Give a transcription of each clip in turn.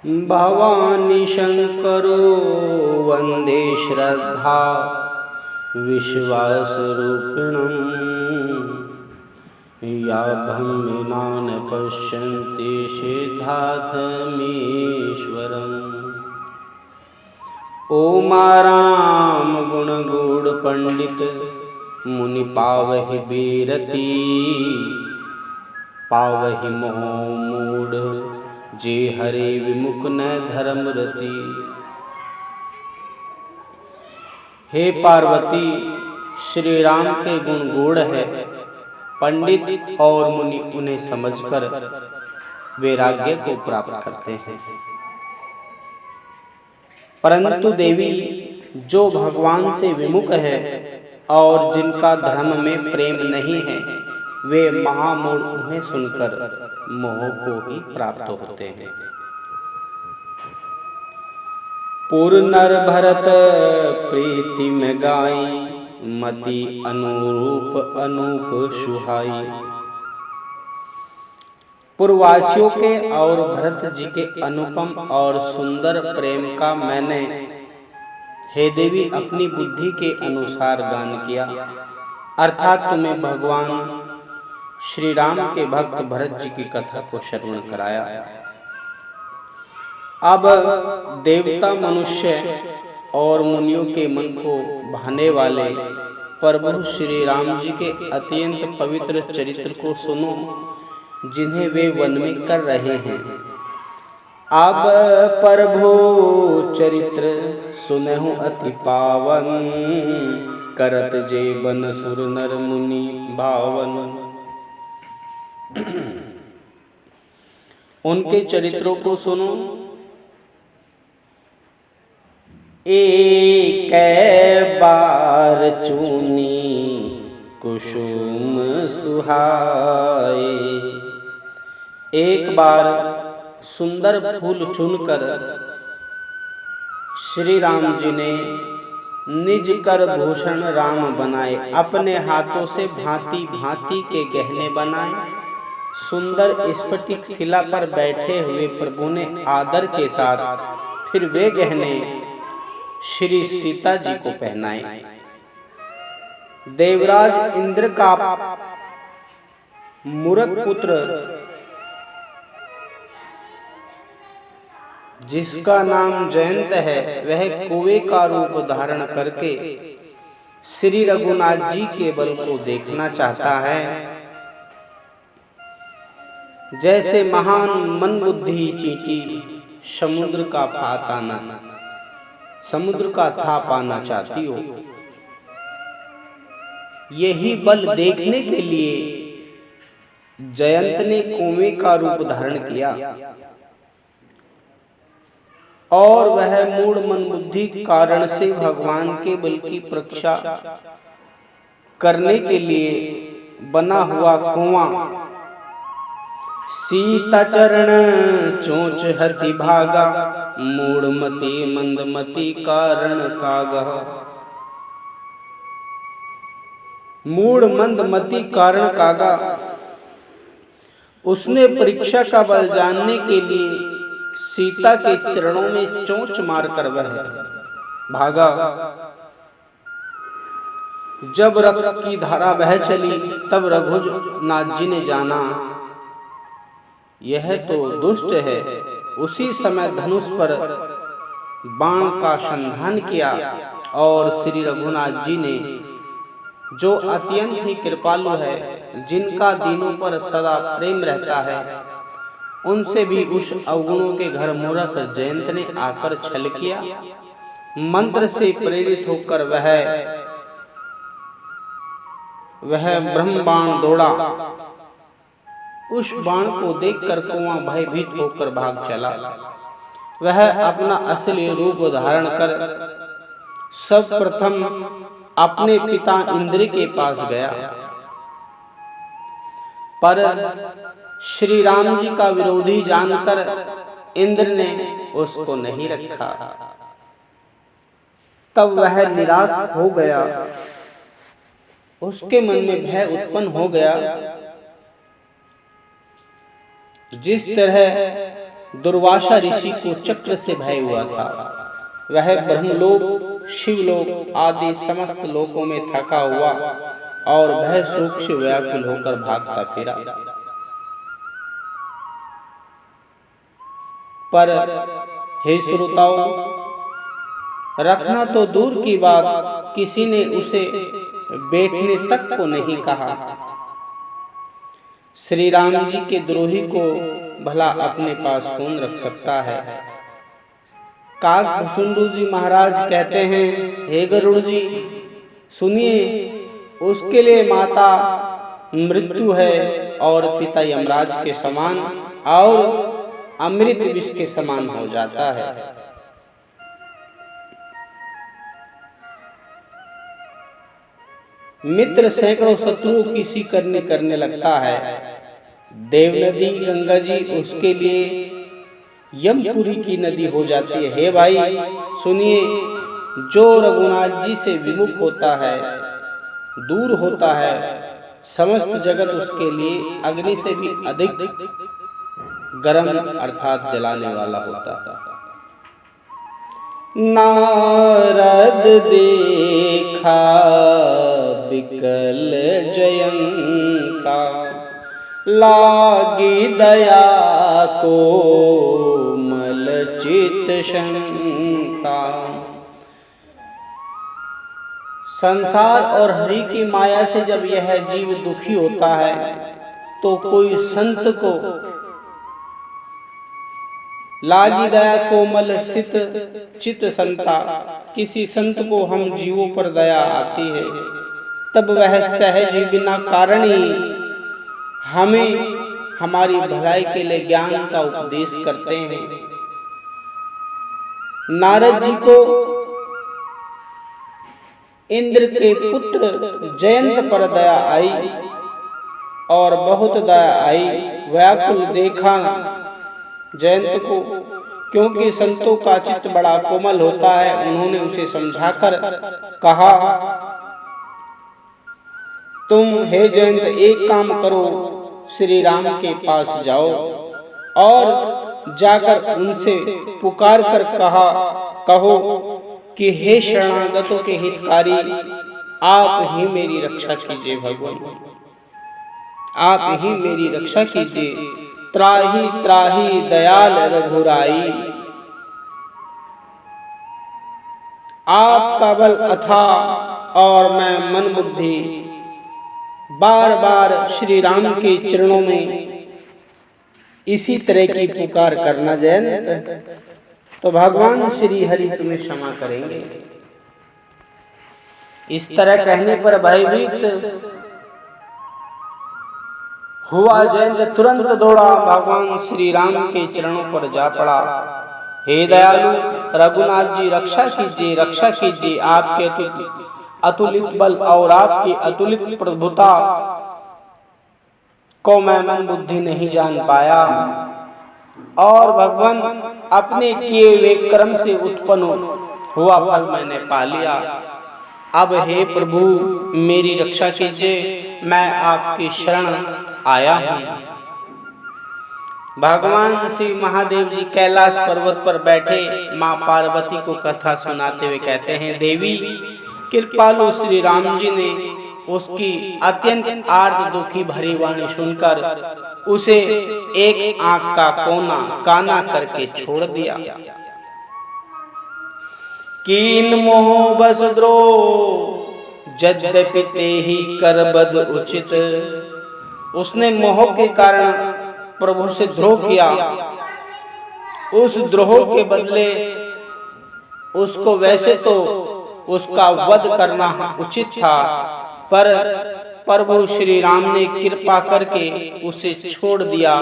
भवानी शंकरो वंदे श्रद्धा विश्वासरूपिणम् या भ्रमेणान पश्यन्ति सिद्धार्थमीश्वरम्। ओमाराम गुण गूढ़ पंडित मुनि पावहि बीरति पावहि मोह मूढ़ जे हरे विमुख न धर्म रति। हे पार्वती, श्री राम के गुण गूढ़ है, पंडित और मुनि उन्हें समझकर वैराग्य को प्राप्त करते हैं। परंतु देवी, जो भगवान से विमुख है और जिनका धर्म में प्रेम नहीं है, वे महामूढ़ उन्हें सुनकर मोह को ही प्राप्त होते हैं। पुर नर भरत प्रीति में गाई मति अनुरूप अनूप सुहाई। पूर्ववासियों के और भरत जी के अनुपम और सुंदर प्रेम का मैंने हे देवी अपनी बुद्धि के अनुसार गान किया, अर्थात तुम्हें भगवान श्री राम के भक्त भरत जी की कथा को श्रवण कराया। अब देवता, मनुष्य और मुनियों के मन को भाने वाले प्रभु श्री राम जी के अत्यंत पवित्र चरित्र को सुनो, जिन्हें वे वन में कर रहे हैं। अब प्रभु चरित्र सुनहु अति पावन, करत जे बन सुर नर मुनि भावन। उनके चरित्रों को सुनो। एक बार चूनी कुसुम सुहाए। एक बार सुंदर फूल चुनकर श्री राम जी ने निज कर भूषण राम बनाए, अपने हाथों से भांति भांति के गहने बनाए। सुंदर स्फटिक शिला पर बैठे हुए प्रभु ने आदर के साथ फिर वे गहने श्री सीता जी को पहनाए। देवराज इंद्र का मूरख पुत्र, जिसका नाम जयंत है, वह कुएं का रूप धारण करके श्री रघुनाथ जी के बल को देखना चाहता है। जैसे महान मन बुद्धि चींटी समुद्र का था पाना चाहती हो, यही बल देखने के लिए जयंत ने कुएं का रूप धारण किया और वह मूढ़ मन बुद्धि कारण से भगवान के बल की परीक्षा करने के लिए बना हुआ कुआं सीता चरण चोंच हति भागा, मूढ़मति मंदमति कारण कागा। मूढ़ मंदमति कारण कागा, उसने परीक्षा का बल जानने के लिए सीता के चरणों में चोंच मारकर वह भागा। जब रक्त की धारा बह चली, तब रघुनाथ जी ने जाना यह तो दुष्ट है। उसी समय धनुष पर बाण का संधान किया और श्री रघुनाथ जी ने, जो अत्यंत ही कृपालु है, जिनका दीनों पर सदा प्रेम रहता है, उनसे भी उस अवगुणों के घर मूरख जयंत ने आकर छल किया। मंत्र से प्रेरित होकर वह ब्रह्म बाण दौड़ा। उस बाण को देखकर कुआं भयभीत होकर भाग चला। वह अपना असली रूप धारण कर सर्वप्रथम अपने पिता इंद्र के पास गया, पर श्री राम जी का विरोधी जानकर इंद्र ने उसको नहीं रखा। तब वह निराश हो गया, उसके मन में भय उत्पन्न हो गया। जिस तरह दुर्वासा ऋषि को चक्र से भय हुआ था। वह ब्रह्मलोक, शिवलोक आदि समस्त लोकों में थका हुआ और भय शोक से व्याकुल होकर भागता फिरा। पर हे श्रोताओ, रखना तो दूर की बात, किसी ने उसे बैठने तक को नहीं कहा। श्री राम जी के द्रोही को भला अपने पास कौन रख सकता है। काक भुसुंडू जी महाराज कहते हैं, हे गरुड़ जी सुनिए, उसके लिए माता मृत्यु है और पिता यमराज के समान और अमृत विष के समान हो जाता है। मित्र सैकड़ों शत्रुओं की सी करने लगता है। देव नदी गंगा जी उसके लिए यमपुरी की नदी हो जाती है। हे भाई सुनिए, जो रघुनाथ जी से विमुख होता है, दूर होता है, समस्त जगत उसके लिए अग्नि से भी अधिक गरम अर्थात जलाने वाला होता है। नारद देखा विकल जयंता, लागी दया को मलचित शंका। संसार और हरि की माया से जब यह जीव दुखी होता है तो कोई संत को लागी दया कोमल चित संता, किसी संत को हम जीवों पर दया आती है तब वह सहज ही बिना कारण ही हमें हमारी भलाई के लिए ज्ञान का उपदेश करते हैं। नारद जी को इंद्र के पुत्र जयंत पर दया आई और बहुत दया आई। व्याकुल देखा जयंत को, क्योंकि संतों का चित्त बड़ा कोमल होता है। उन्होंने उसे समझाकर कहा, तुम हे जयंत एक काम करो, श्री राम के पास जाओ और जाकर उनसे पुकार कर कहो कि हे शरणागतों के हितकारी, आप ही मेरी रक्षा कीजिए। भगवान आप ही मेरी रक्षा कीजिए। त्राहि त्राहि दयाल रघुराई, आपका बल अथाह और मैं मन बुद्धि। बार बार श्री राम के चरणों में इसी तरह की पुकार करना जयंत, तो भगवान श्री हरि तुम्हें क्षमा करेंगे। इस तरह कहने पर भयभीत हुआ जयंत तुरंत दौड़ा भगवान श्री राम के चरणों पर जा पड़ा। हे दयालु रघुनाथ जी, रक्षा कीजिए, रक्षा कीजिए। आपके अतुलित बल और आपकी अतुलित प्रभुता को मैं मन बुद्धि नहीं जान पाया और भगवान अपने किए हुए कर्म से उत्पन्न हुआ फल मैंने पा लिया। अब हे प्रभु मेरी रक्षा कीजिए, मैं आपकी शरण आया हूँ। भगवान श्री महादेव जी कैलाश पर्वत पर बैठे माँ पार्वती को कथा सुनाते हुए कहते हैं, देवी कृपालु श्री राम जी ने उसकी अत्यंत आर्त दुखी भरी वाणी सुनकर उसे एक आंख का कोना काना करके छोड़ दिया। कीन मोह बस द्रोह यद्यपि तेहि कर बद उचित। उसने मोह के कारण प्रभु से द्रोह किया। उस द्रोह के बदले उसको वैसे तो उसका वध करना उचित था, पर प्रभु श्री राम ने कृपा करके उसे छोड़ दिया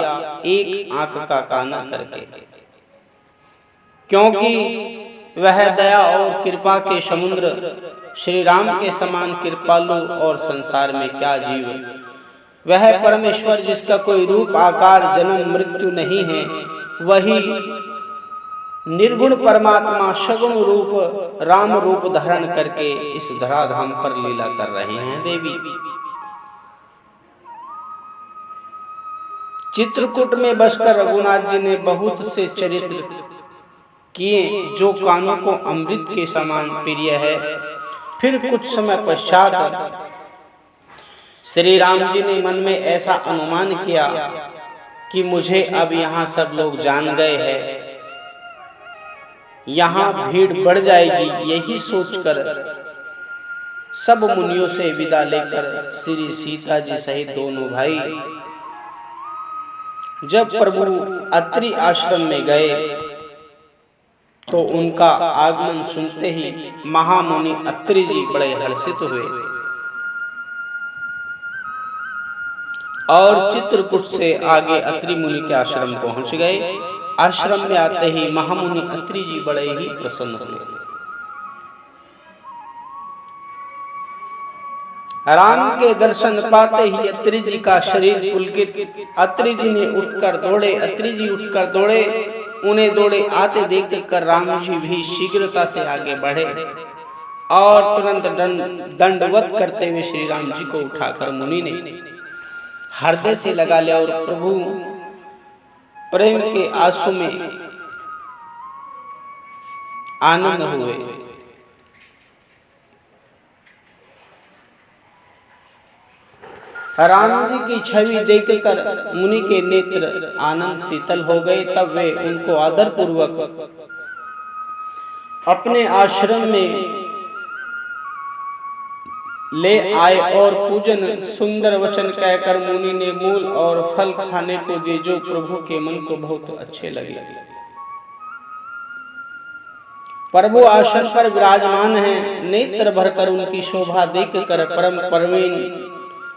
एक आंख का काना करके, क्योंकि वह दया और कृपा के समुद्र श्री राम के समान कृपालु और संसार में क्या जीव। वह परमेश्वर जिसका कोई रूप आकार जन्म मृत्यु नहीं है, वही निर्गुण परमात्मा सगुण रूप राम रूप धारण करके इस धराधाम पर लीला कर रहे हैं। देवी चित्रकूट में बसकर रघुनाथ जी ने बहुत से चरित्र किए जो कानों को अमृत के समान प्रिय है। फिर कुछ समय पश्चात श्री राम जी ने मन में ऐसा अनुमान किया कि मुझे अब यहाँ सब लोग जान गए हैं, यहाँ भीड़ बढ़ जाएगी। यही सोचकर सब मुनियों से विदा लेकर श्री सीता जी सहित दोनों भाई जब प्रभु अत्रि आश्रम में गए तो उनका आगमन सुनते ही महामुनि अत्रि जी बड़े हर्षित हुए और चित्रकूट से आगे अत्रि मुनि के आश्रम पहुंच गए। आश्रम में आते ही महामुनि अत्रि जी बड़े ही प्रसन्न हुए। राम के दर्शन पाते ही अत्रि जी का शरीर पुलकित। अत्रि जी ने उठकर दौड़े। अत्रि जी उठकर दौड़े। उन्हें दौड़े आते देखकर राम जी भी शीघ्रता से आगे बढ़े और तुरंत दंडवत करते हुए श्री राम जी को उठाकर मुनि ने हृदय से लगा लिया और प्रभु प्रेम के आंसू में आनंद हुए। राम जी की छवि देखकर मुनि के नेत्र आनंद शीतल हो गए। तब वे उनको आदर पूर्वक अपने आश्रम में ले आए और पूजन सुंदर वचन कहकर मुनि ने मूल और फल खाने को दिए जो प्रभु के मन को बहुत अच्छे लगे। प्रभु आसन पर विराजमान हैं। नेत्र भरकर उनकी शोभा देखकर परम प्रवीण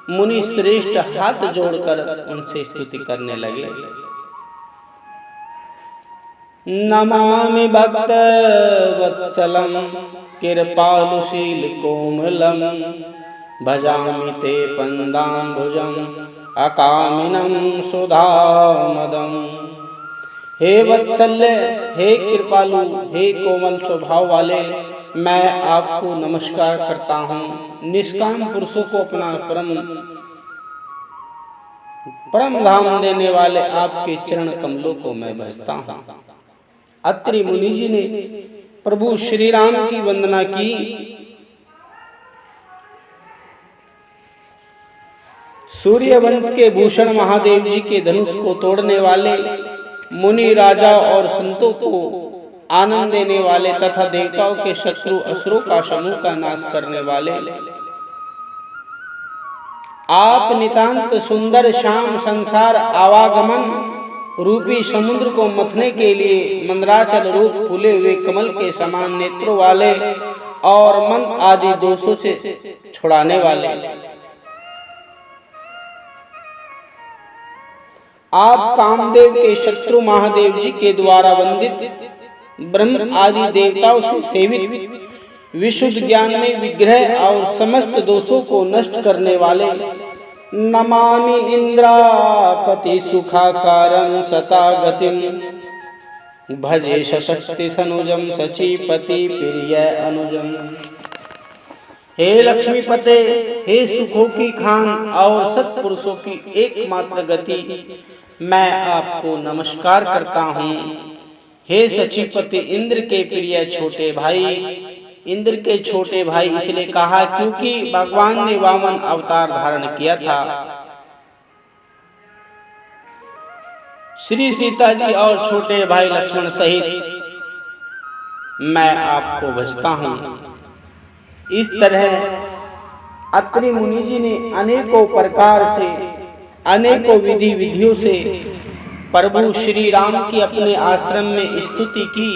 मुनि श्रेष्ठ हाथ जोड़कर उनसे स्तुति करने लगे। नमामि भक्त वत्सलम कृपालुशील कोमलम भजामि ते पंदाम्बुजम अकामिनम सुधामदम। हे वत्सल्य, हे कृपालु, हे कोमल स्वभाव वाले, मैं आपको नमस्कार करता हूँ। निष्काम पुरुषों को अपना परम धाम देने वाले आपके चरण कमलों को मैं भजता हूँ। अत्रि मुनि जी ने प्रभु श्री राम की वंदना की। सूर्य वंश के भूषण महादेव जी के धनुष को तोड़ने वाले, मुनि राजा और संतों को आनंद देने वाले तथा देवताओं के शत्रु असुरों का समूह का नाश करने वाले, आप नितांत सुंदर श्याम संसार आवागमन रूपी समुद्र को मथने के लिए मंदराचल रूप फूले हुए कमल के समान नेत्रों वाले और मन आदि दोषों से छुड़ाने वाले, आप कामदेव के शत्रु महादेव जी के द्वारा वंदित ब्रह्म आदि देवताओं से सेवित विशुद्ध ज्ञान में विग्रह और समस्त दोषों को नष्ट करने वाले, नमामि इंद्रापति सुखाकारं सता गतिम भजे सशक्ति सनुजम सचीपति प्रिय अनुजम। हे लक्ष्मीपते, हे सुखों की खान और सत्पुरुषों की एकमात्र गति, मैं आपको नमस्कार करता हूँ। हे सचीपति, इंद्र के प्रिय छोटे भाई, इंद्र के छोटे भाई इसलिए कहा क्योंकि भगवान ने वामन अवतार धारण किया था। श्री सीता जी और छोटे भाई लक्ष्मण सहित मैं आपको भजता हूँ। इस तरह अत्रि मुनि जी ने अनेकों प्रकार से अनेकों विधियों से प्रभु श्री राम की अपने आश्रम में स्तुति की,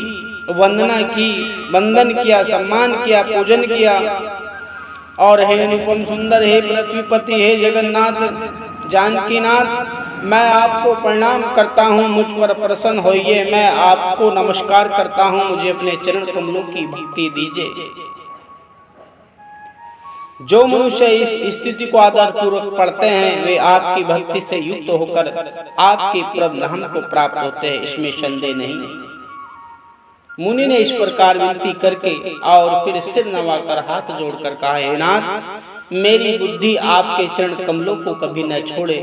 वंदना की, वंदन किया, सम्मान किया, पूजन किया। और हे अनुपम सुंदर, हे पृथ्वीपति, हे जगन्नाथ जानकीनाथ, मैं आपको प्रणाम करता हूँ, मुझ पर प्रसन्न होइए। मैं आपको नमस्कार करता हूँ, मुझे अपने चरण कमलों की भक्ति दीजिए। जो मनुष्य इस स्थिति को आदर पूर्वक पढ़ते हैं वे आपकी भक्ति से युक्त होकर आपके परम धाम को प्राप्त होते हैं, इसमें संदेह नहीं। मुनि ने इस प्रकार विनती करके और फिर सिर नवाकर हाथ जोड़कर कहा, हे नाथ, मेरी बुद्धि आपके चरण कमलों को कभी न छोड़े।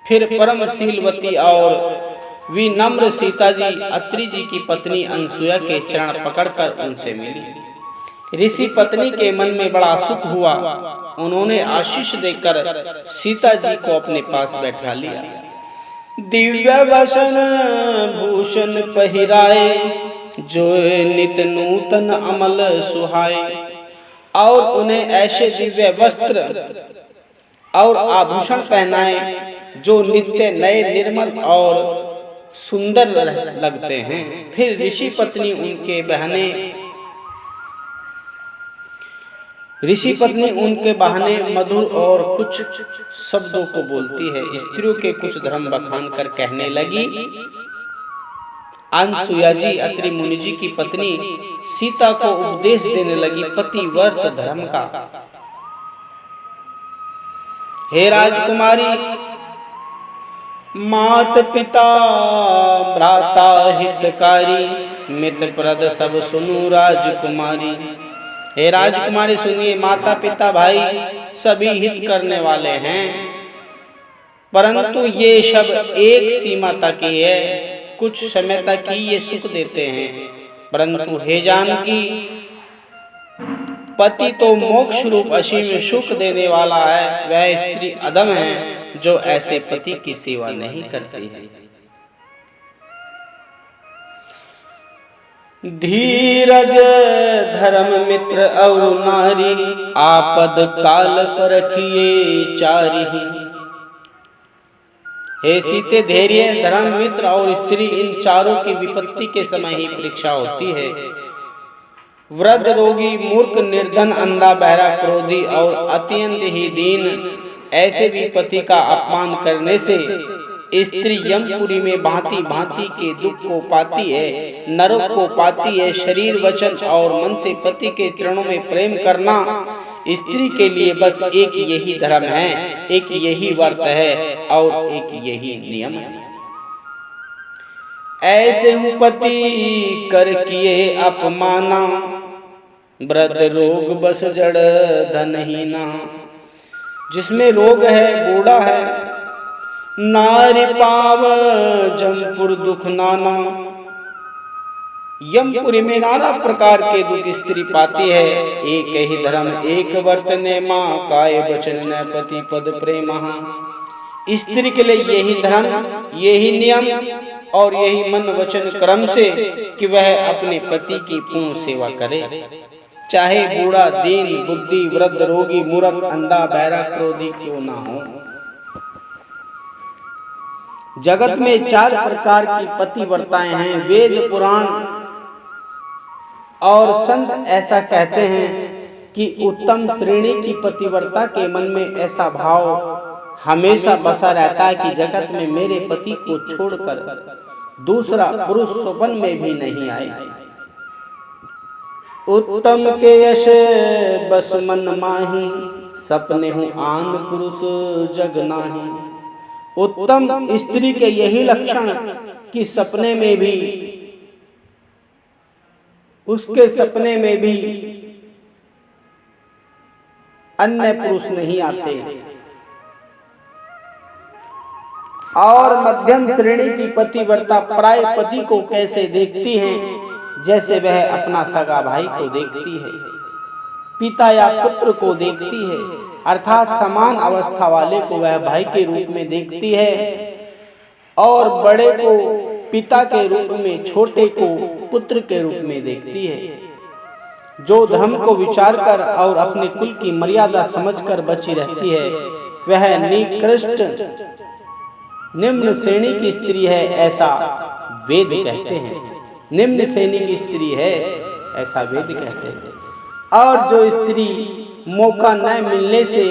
फिर परमशीलवती और विनम्र सीता जी अत्रि जी की पत्नी अनसुया के चरण पकड़कर उनसे मिली। ऋषि पत्नी के मन में बड़ा सुख हुआ। उन्होंने आशीष देकर सीता जी को अपने पास बैठा लिया। दिव्य वसन भूषण पहिराए, जो नित नूतन अमल सुहाए। और उन्हें ऐसे दिव्य वस्त्र और आभूषण पहनाए जो नित्य नए, निर्मल और सुंदर लगते हैं। फिर ऋषि पत्नी उनके बहाने मधुर और कुछ शब्दों को बोलती है। स्त्रियों के कुछ धर्म बखान कर कहने लगी। अनसुया जी अत्रि मुनि जी की पत्नी सीता को उपदेश देने लगी पतिव्रत धर्म का। हे राजकुमारी, मात पिता भ्राता हितकारी, मित्र प्रद सब सुनु राजकुमारी। हे राजकुमारी सुनिए, माता पिता भाई सभी हित करने वाले हैं, परंतु ये सब एक सीमा तक ही है। कुछ समय तक ही ये सुख देते हैं, परंतु हे जानकी, पति तो मोक्ष रूप असीम सुख देने वाला है। वह स्त्री अधम है जो ऐसे पति की सेवा नहीं करती है। धीरज धर्म मित्र और नारी, आपद काल पर रखिए चारि। हे सीते, धैर्य, धर्म, मित्र और स्त्री, इन चारों की विपत्ति के समय ही परीक्षा होती है। वृद्ध, रोगी, मूर्ख, निर्धन, अंधा, बहरा, क्रोधी और अत्यंत ही दीन, ऐसे भी पति का अपमान करने से स्त्री यमपुरी में भांति भांति के दुख को पाती है, नरक को पाती है। शरीर, वचन और मन से पति के चरणों में प्रेम करना स्त्री के लिए बस एक यही धर्म है, एक यही व्रत है और एक यही नियम है। ऐसे हूँ पति कर किए अपमाना, वृद्ध रोग बस जड़ धनहीना। जिसमें रोग है, बूढ़ा है, नारी पाव जमपुर दुख नाना। यमपुरी में नाना प्रकार के दुख स्त्री पाती है। एक ही धर्म एक वर्तने माँ, काय वचन न पति पद प्रेम। स्त्री के लिए यही धर्म, यही नियम और यही मन वचन कर्म से कि वह अपने पति की पूर्ण सेवा करे, चाहे बूढ़ा, दीन, बुद्धि, वृद्ध, रोगी, मूर्ख, अंधा, बहरा, क्रोधी क्यों ना हो। जगत में 4 प्रकार की पतिव्रताएं हैं। वेद, पुराण और संत ऐसा कहते हैं कि उत्तम श्रेणी की पतिव्रता के मन में ऐसा भाव हमेशा बसा रहता है कि जगत में मेरे पति को छोड़कर दूसरा पुरुष स्वप्न में भी नहीं आए। उत्तम के यश बस मन माही, सपने हूँ आन पुरुष जग नाही। उत्तम स्त्री के यही लक्षण कि सपने में भी, उसके सपने में भी अन्य पुरुष नहीं आते। और मध्यम श्रेणी की पतिव्रता पराये पति को कैसे देखती है, जैसे वह अपना सगा भाई को देखती है, पिता या पुत्र को देखती है, अर्थात समान अवस्था वाले को वह भाई के रूप में देखती है और बड़े को पिता के रूप में, छोटे को पुत्र के रूप में देखती है। जो धर्म को विचार कर और अपने कुल की मर्यादा समझकर बची रहती है, वह निकृष्ट निम्न श्रेणी की स्त्री है, ऐसा वेद कहते हैं। निम्न श्रेणी की स्त्री है, ऐसा वेद कहते हैं। और जो स्त्री मौका न मिलने से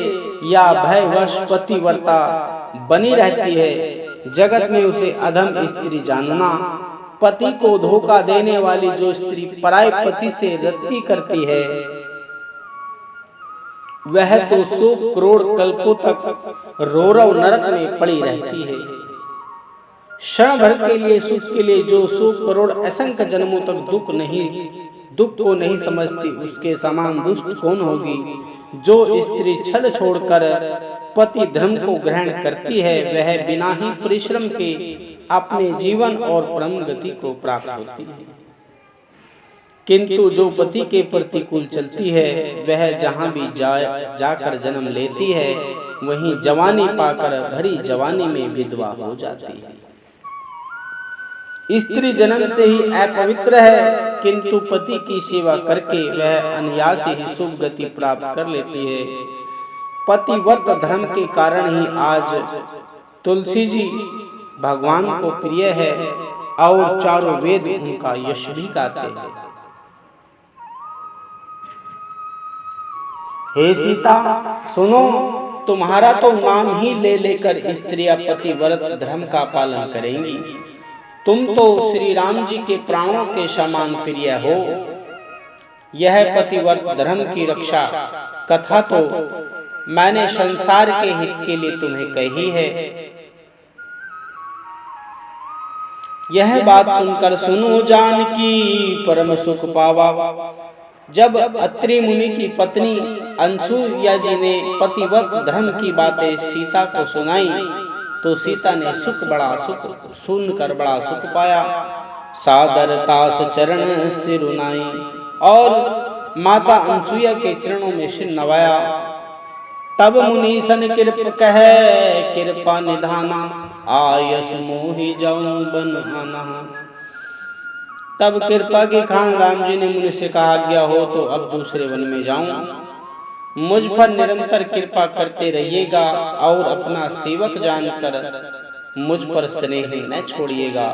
या भयवश पतिव्रता बनी रहती है, जगत में उसे अधम स्त्री जानना। पति को धोखा देने वाली जो स्त्री पराये पति से रति करती है, वह तो 100 करोड़ कल्पों तक रौरव नरक में पड़ी रहती है। क्षण भर के लिए सुख के लिए जो 100 करोड़ असंख्य जन्मों तक दुख नहीं दुख को नहीं समझती, उसके समान दुष्ट कौन होगी। जो स्त्री छल छोड़कर पति धर्म को ग्रहण करती है, वह बिना ही परिश्रम के अपने जीवन और परम गति को प्राप्त होती है। किंतु जो पति के प्रतिकूल चलती है, वह जहाँ भी जाकर जन्म लेती है, वहीं जवानी पाकर भरी जवानी में विधवा हो जाती है। स्त्री जन्म से ही अपवित्र है, किंतु पति की सेवा करके वह अनायास ही शुभ गति प्राप्त कर लेती है। पतिव्रत धर्म के कारण ही आज तुलसी जी भगवान को प्रिय है और चारों वेद उनका यश भी गाते हैं। हे सीता सुनो, तुम्हारा तो नाम ही ले लेकर स्त्रियां पतिव्रत धर्म का पालन करेंगी। तुम तो श्री राम जी के प्राणों के समान प्रिय हो। यह पतिव्रत धर्म की रक्षा कथा तो मैंने संसार के हित के लिए तुम्हें कही है। यह बात सुनकर सुनो जानकी परम सुख पावा। जब अत्रि मुनि की पत्नी अनसुईया जी ने पतिव्रत धर्म की बातें सीता को सुनाई, तो सीता ने सुनकर बड़ा सुख पाया। सादरता से चरण सिरुनाई और माता अनसुईया के चरणों में सिर नवाया। तब मुनीसन कृपा निधाना, आयस मोहि जाऊं बन आना। तब कृपा के खान राम जी ने मुनि से कहा, आज्ञा हो तो अब दूसरे वन में जाऊं। मुझ पर निरंतर कृपा करते रहिएगा और अपना सेवक जानकर मुझ पर स्नेह न छोड़िएगा।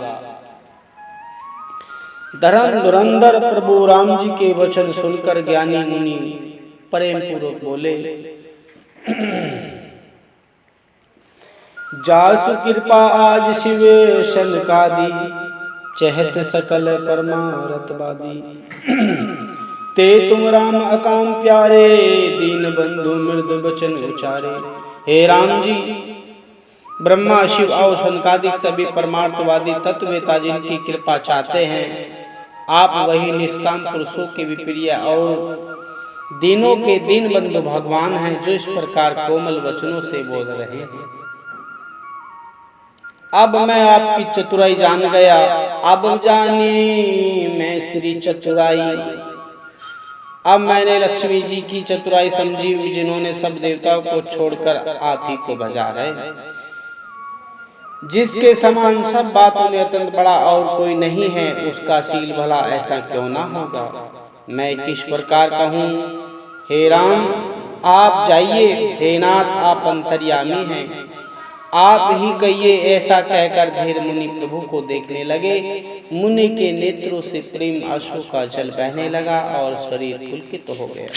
धर्म धुरंधर प्रभु राम जी के वचन सुनकर ज्ञानी मुनि प्रेम पूर्वक बोले, जासु कृपा आज शिव शनकादि, चहत सकल परमारतवादी। ते तुम राम अकाम प्यारे, दीन बंधु मृदु वचन उचारे। हे राम जी, ब्रह्मा शिव और शनकादिक सभी परमार्थवादी तत्ववेता जिनकी कृपा चाहते हैं, आप वही निष्काम पुरुषों के विप्रिय और दीनों के दीन बंधु भगवान हैं, जो इस प्रकार कोमल वचनों से बोल रहे हैं। अब मैं आपकी चतुराई जान गया, अब जानी मैं श्री चतुराई। अब मैंने लक्ष्मी जी की चतुराई समझी, जिन्होंने सब देवताओं को छोड़कर आप ही को भजा है। जिसके समान सब बातों में अत्यंत बड़ा और कोई नहीं है, उसका शील भला ऐसा क्यों ना होगा। मैं किस प्रकार कहूँ, हे राम आप जाइए, हे नाथ आप अंतर्यामी हैं, आप ही कहिए। ऐसा कहकर धीर मुनि प्रभु को देखने लगे। मुनि के नेत्रों से प्रेम आंसू का जल बहने लगा और शरीर पुलकित हो गया।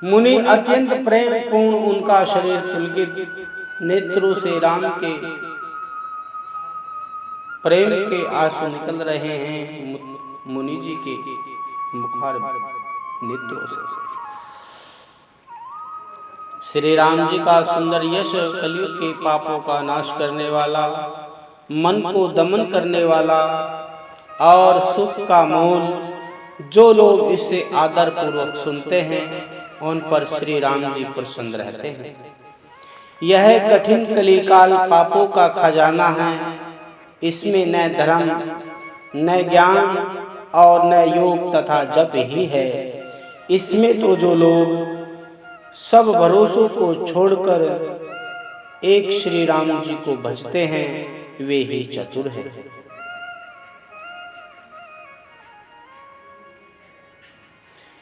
मुनि अत्यंत प्रेम पूर्ण उनका शरीर पुलकित, नेत्रों से राम के प्रेम के आंसू निकल रहे हैं। मुनि जी के मुखार नेत्रों से श्री राम जी का सुंदर यश, कलयुग के पापों का नाश करने वाला, मन को दमन करने वाला और सुख का मूल, जो लोग इसे आदर पूर्वक सुनते हैं उन पर श्री राम जी प्रसन्न रहते हैं। यह कठिन कलिकाल पापों का खजाना है। इसमें न धर्म, न ज्ञान और न योग तथा जप ही है। इसमें तो जो लोग सब भरोसों को छोड़कर एक श्री राम जी को भजते हैं, वे ही चतुर हैं।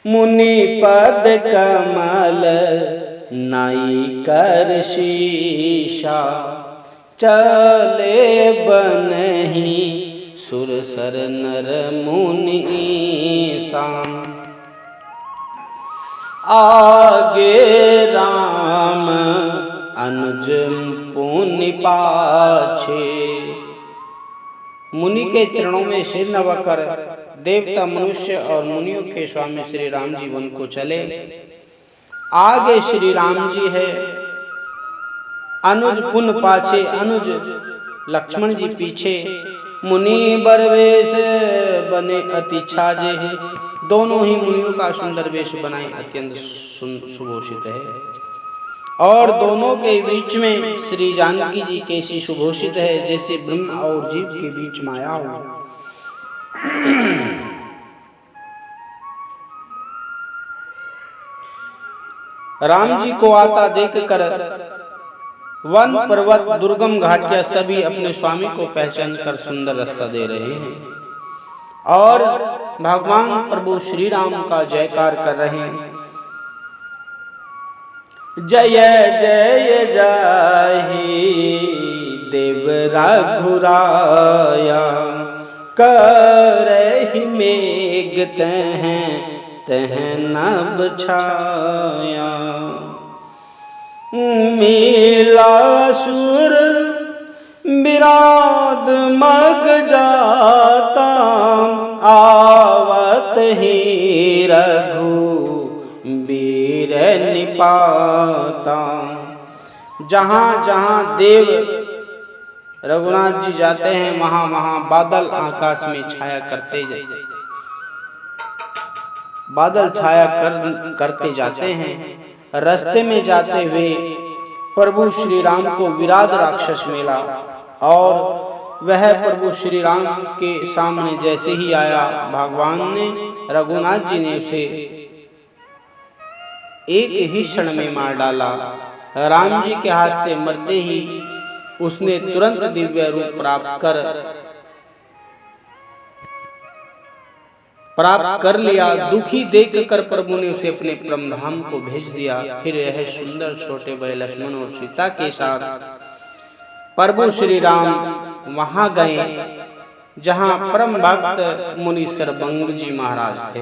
मुनि पद कमल नाई कर शीशा, चले बनहि सुरसर नर मुनि साम। आगे राम अनुज पुनि पाछे। मुनि के चरणों में सिर नवाकर देवता, मनुष्य और मुनियों के स्वामी श्री राम जी वन को चले। आगे श्री राम जी है, अनुज पुन पाछे, अनुज लक्ष्मण जी पीछे। मुनि बर वेश बने अति छाजे है। दोनों ही मुनियों का सुंदर वेश बनाए अत्यंत सुभूषित है। और दोनों के बीच में श्री जानकी जी कैसी सुभूषित है, जैसे ब्रह्म और जीव के बीच माया हो। राम जी को आता देखकर वन पर्वत दुर्गम घाटिया सभी अपने स्वामी को पहचान कर सुंदर रास्ता दे रहे हैं और भगवान प्रभु श्री राम का जयकार कर रहे हैं। जय जय जाहि देव रघुराया, करहि मेघ तह नभ छाया। मीलासुर विराद मग जाता, आवत ही रघु बीर निपाता। जहाँ जहाँ देव रघुनाथ जी जाते हैं, वहाँ वहाँ बादल आकाश में छाया करते बादल छाया करते जाते हैं। रास्ते में जाते हुए प्रभु श्री राम को विराट राक्षस मिला और वह प्रभु श्री राम के सामने जैसे ही आया, भगवान ने रघुनाथ जी ने उसे एक ही क्षण में मार डाला। राम जी के हाथ से मरते ही उसने तुरंत दिव्य रूप प्राप्त कर लिया। दुखी देखकर प्रभु ने उसे अपने परम धाम को भेज दिया। फिर यह सुंदर छोटे भाई लक्ष्मण और सीता के साथ प्रभु श्री राम वहां गए जहां परम भक्त मुनि सरभंग जी महाराज थे।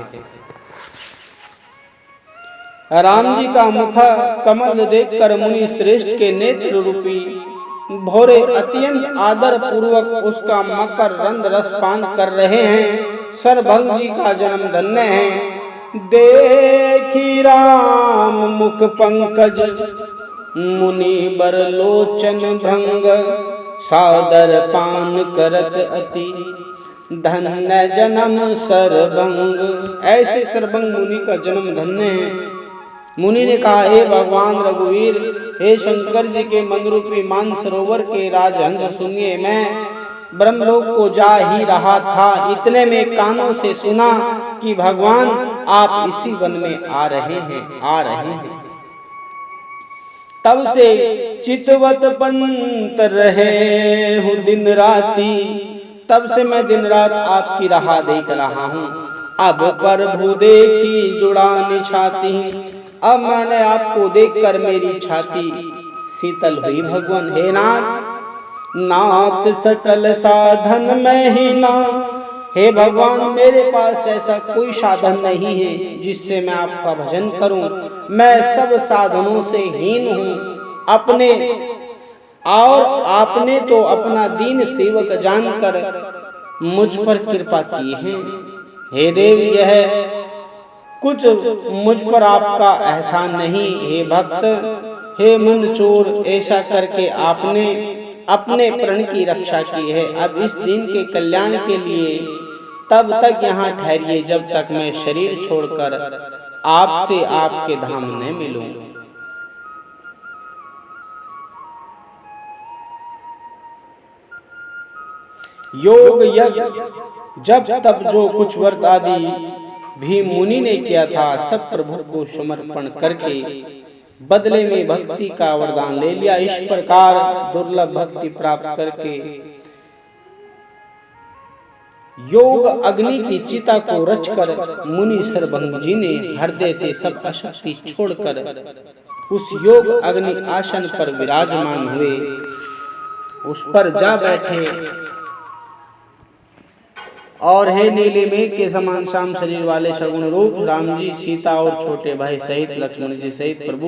राम जी का मुख कमल देखकर मुनि श्रेष्ठ के नेत्र रूपी भोरे अत्यंत आदर पूर्वक उसका मकर रंग रस पान कर रहे हैं। सरभंग जी का जन्म धन्य है। देखी राम मुख पंकज मुनि बर लोचन भंग, सादर पान करत अति धन्य जन्म सरभंग। ऐसे सरभंग मुनि का जन्म धन्य है। मुनि ने कहा, हे भगवान रघुवीर, हे शंकर जी के मन रूपी मानसरोवर के राजहंस, सुनिए, मैं ब्रह्मलोक को जा ही रहा था। इतने में कानों से सुना कि भगवान आप इसी वन में आ रहे हैं। तब से चितवत पंत रहे हूँ दिन राती, तब से मैं दिन रात आपकी राह देख रहा हूँ। अब प्रभु देखी जुड़ानी छाती, अब मैंने आपको देखकर मेरी छाती शीतल हुई। भगवान हे नाथ सकल साधन में ही ना, हे भगवान मेरे पास ऐसा कोई साधन नहीं है जिससे मैं आपका भजन करूं। मैं सब साधनों से हीन हूँ अपने, और आपने तो अपना दीन सेवक जानकर मुझ पर कृपा की है। हे देव, यह कुछ मुझ पर आपका एहसान नहीं। हे भक्त, हे मन चोर, ऐसा करके आपने अपने प्राण की रक्षा की है। अब इस दिन के कल्याण के लिए तब तक यहाँ ठहरिए जब तक मैं शरीर छोड़कर आपसे आपके धाम न मिलूं। योग यज्ञ जब तब जो कुछ व्रत आदि भी मुनि ने किया था, सब प्रभु को समर्पण करके बदले में भक्ति का वरदान ले लिया। इस प्रकार दुर्लभ भक्ति प्राप्त करके योग अग्नि की चिता को रचकर मुनि सरभंग जी ने हृदय से सब अशक्ति छोड़कर उस योग अग्नि आसन पर विराजमान हुए, उस पर जा बैठे और हे नीले मेघ के समान श्याम शरीर वाले सगुण रूप राम जी, सीता और छोटे भाई सहित लक्ष्मण जी सहित प्रभु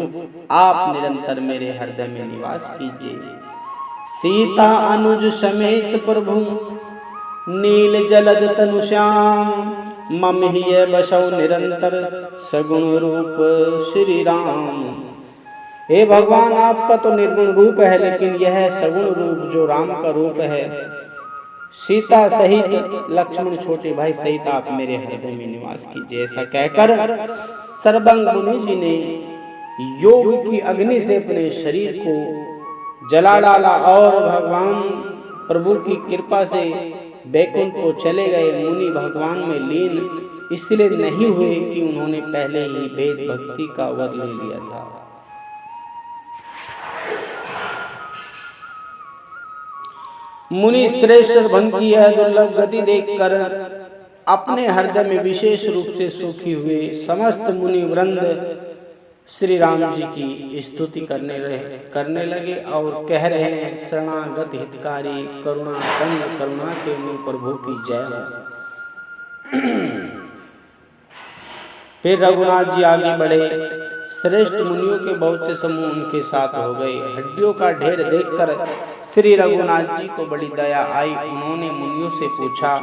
आप निरंतर मेरे हृदय में निवास कीजिए। सीता अनुज समेत प्रभु नील जलद तनु श्याम, मम ही बसौ निरंतर सगुण रूप श्री राम। हे भगवान, आपका तो निर्गुण रूप है, लेकिन यह सगुण रूप जो राम का रूप है, सीता सहित लक्ष्मण छोटे भाई सहित आप मेरे हृदय में निवास कीजिए। ऐसा कहकर सर्वंग मुनि जी ने योग की अग्नि से अपने शरीर को जला डाला और भगवान प्रभु की कृपा से बैकुंठ को चले गए। मुनि भगवान में लीन इसलिए नहीं हुए कि उन्होंने पहले ही वेद भक्ति का वर ले लिया था। मुनि श्रेष्ठ भन की यह दुर्लभ गति देखकर अपने हृदय में विशेष रूप से सुखी हुए समस्त मुनि वृंद श्री राम जी की स्तुति करने लगे और कह रहे हैं, शरणागत हितकारी करुणा कंद करुणा के मुनि प्रभु की जय हो। फिर रघुनाथ जी आगे बढ़े। श्रेष्ठ मुनियों के बहुत से समूह उनके साथ हो गए। हड्डियों का ढेर देखकर श्री रघुनाथ जी को बड़ी दया आई। उन्होंने मुनियों से पूछा।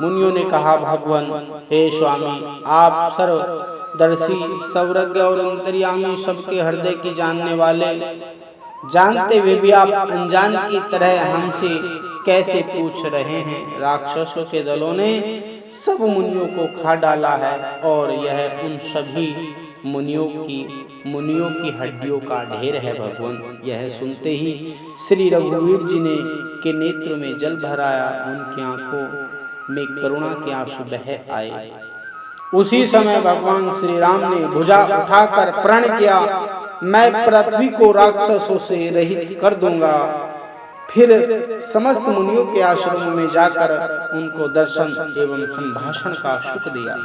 मुनियों ने कहा, भगवान हे स्वामी, आप सर्वदर्शी सर्वज्ञ और अंतर्यामी, सबके हृदय की जानने वाले, जानते हुए भी आप अनजान की तरह हमसे कैसे पूछ रहे हैं? राक्षसों के दलों ने सब मुनियों को खा डाला है और यह उन सभी मुनियों की हड्डियों का ढेर है। भगवान, यह सुनते ही श्री रघुवीर जी ने के नेत्र में जल भर आया। उनकी आंखों में करुणा के आंसू बह आए। उसी समय भगवान श्री राम ने भुजा उठाकर प्रण किया, मैं पृथ्वी को राक्षसों से रहित कर दूंगा। फिर समस्त मुनियों के आश्रमों में जाकर उनको दर्शन एवं संभाषण का सुख दिया।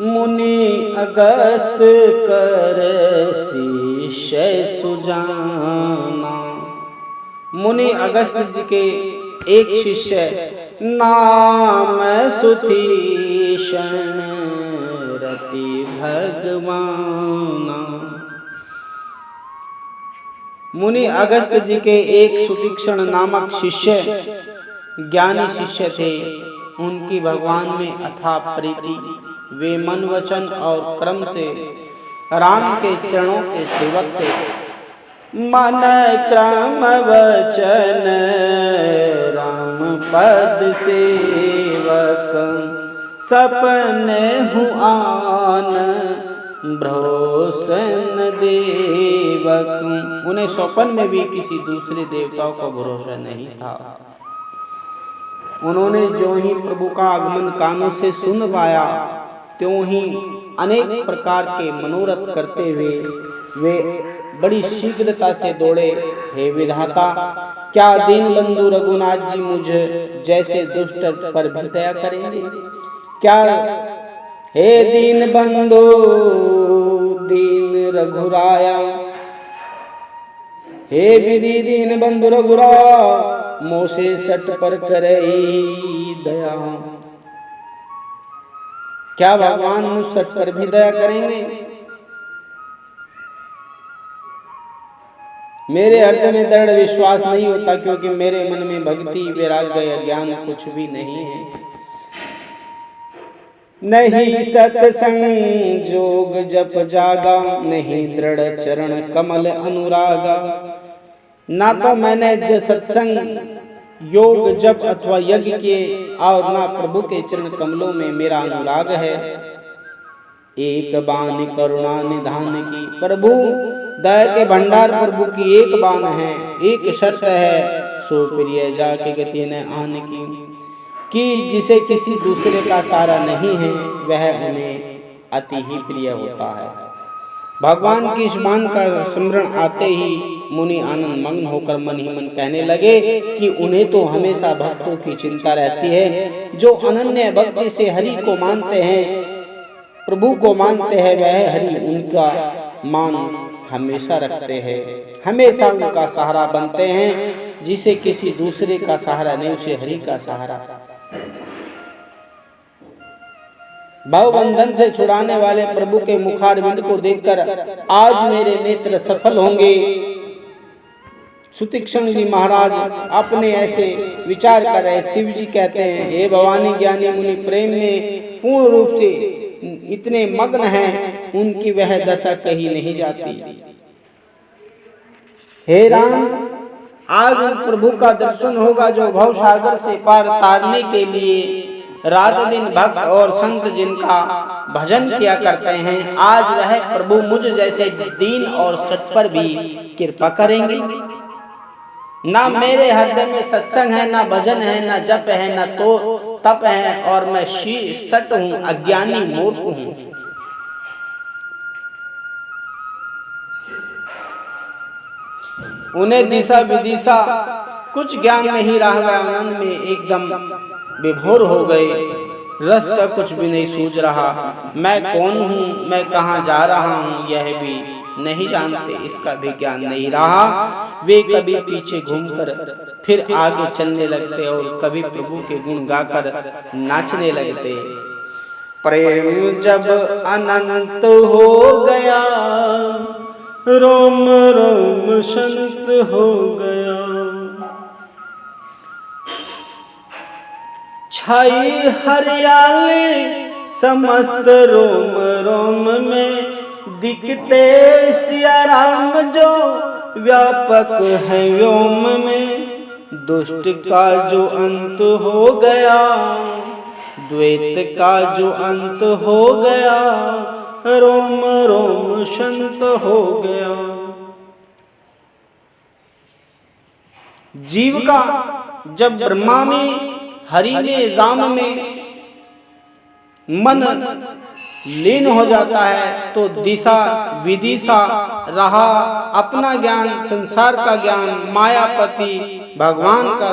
मुनि अगस्त कर शिष्य सुजाना। मुनि अगस्त जी के एक शिष्य नाम सुतीक्षण रति भगवाना। मुनि अगस्त जी के एक सुतीक्षण नामक शिष्य ज्ञानी शिष्य थे। उनकी भगवान में अथाह प्रीति, वे मन वचन और कर्म से राम के चरणों के सेवक थे। मन क्रम वचन राम पद सेवक, सपने हुआन भरोसन देवक। उन्हें स्वप्न में भी किसी दूसरे देवताओं का भरोसा नहीं था। उन्होंने जो ही प्रभु का आगमन कानों से सुन पाया, त्यों ही अनेक प्रकार के मनोरथ करते हुए वे बड़ी शीघ्रता से दौड़े। हे विधाता, क्या दीन बंधु रघुनाथ जी मुझ जैसे दुष्ट पर भी दया करेंगे? क्या हे दीन बंधु दीन रघुराया, हे विधि दीन बंधु रघुरा, मोसे सट पर करे दया। क्या भगवान मुझ सट पर भी दया करेंगे? मेरे हृदय में दृढ़ विश्वास नहीं होता, क्योंकि मेरे मन में भक्ति वैराग्य ज्ञान कुछ भी नहीं है। नहीं सत्संग जोग जप जागा, नहीं दृढ़ चरण कमल अनुरागा। ना तो मैंने सत्संग योग जप अथवा यज्ञ किए और ना प्रभु के चरण कमलों में मेरा अनुराग है। एक बान करुणा निधान की, प्रभु दया के भंडार प्रभु की एक बान है। एक शर्त है, सो प्रिय जाके गति न आने की, कि जिसे किसी दूसरे का सहारा नहीं है वह उन्हें अति ही प्रिय होता है। भगवान की इस मान का स्मरण आते ही मुनि आनंद मग्न होकर मन ही मन कहने लगे कि उन्हें तो हमेशा भक्तों की चिंता रहती है। जो अनन्य भक्ति से हरि को मानते हैं, प्रभु को मानते हैं, वह हरि उनका मान हमेशा रखते हैं, हमेशा उनका सहारा बनते हैं। जिसे किसी दूसरे का सहारा नहीं, उसे हरि का सहारा। भवबंधन से छुड़ाने वाले प्रभु के मुखारविंद को देखकर आज मेरे नेत्र सफल होंगे। सुतीक्षण जी महाराज अपने ऐसे विचार कर रहे। शिव जी कहते हैं, हे भवानी, ज्ञानी मुनि प्रेम में पूर्ण रूप से इतने मग्न हैं, उनकी वह दशा कही नहीं जाती। हे राम, आज प्रभु का दर्शन होगा जो भव सागर से पार तारने के लिए रात दिन भक्त और संत जिनका भजन किया करते हैं, आज वह प्रभु मुझ जैसे दीन और सत पर भी कृपा करेंगे। ना मेरे हृदय में सत्संग है, ना भजन है, ना जप है, ना तो तप है, और मैं सत हूँ, अज्ञानी मूर्ख हूँ। उन्हें दिशा विदिशा कुछ ज्ञान नहीं रहा, वे आनंद में एकदम विभोर हो गए। रास्ता कुछ भी नहीं सूझ रहा। मैं कौन हूँ, मैं कहाँ जा रहा हूँ, यह भी नहीं जानते, इसका भी ज्ञान नहीं रहा। वे कभी पीछे घूमकर फिर आगे चलने लगते और कभी प्रभु के गुण गाकर नाचने लगते। प्रेम जब अनंत हो गया, रोम रोम शांत हो गया, छाई हरियाली समस्त रोम रोम में, दिखते सिया राम जो व्यापक है व्योम में। दुष्ट का जो अंत हो गया, द्वैत का जो अंत हो गया, रोम रोम शांत हो गया। जीव का जब ब्रह्मा में, हरि में, राम में मन लीन हो जाता है तो दिशा विदिशा रहा, अपना ज्ञान, संसार का ज्ञान, मायापति भगवान का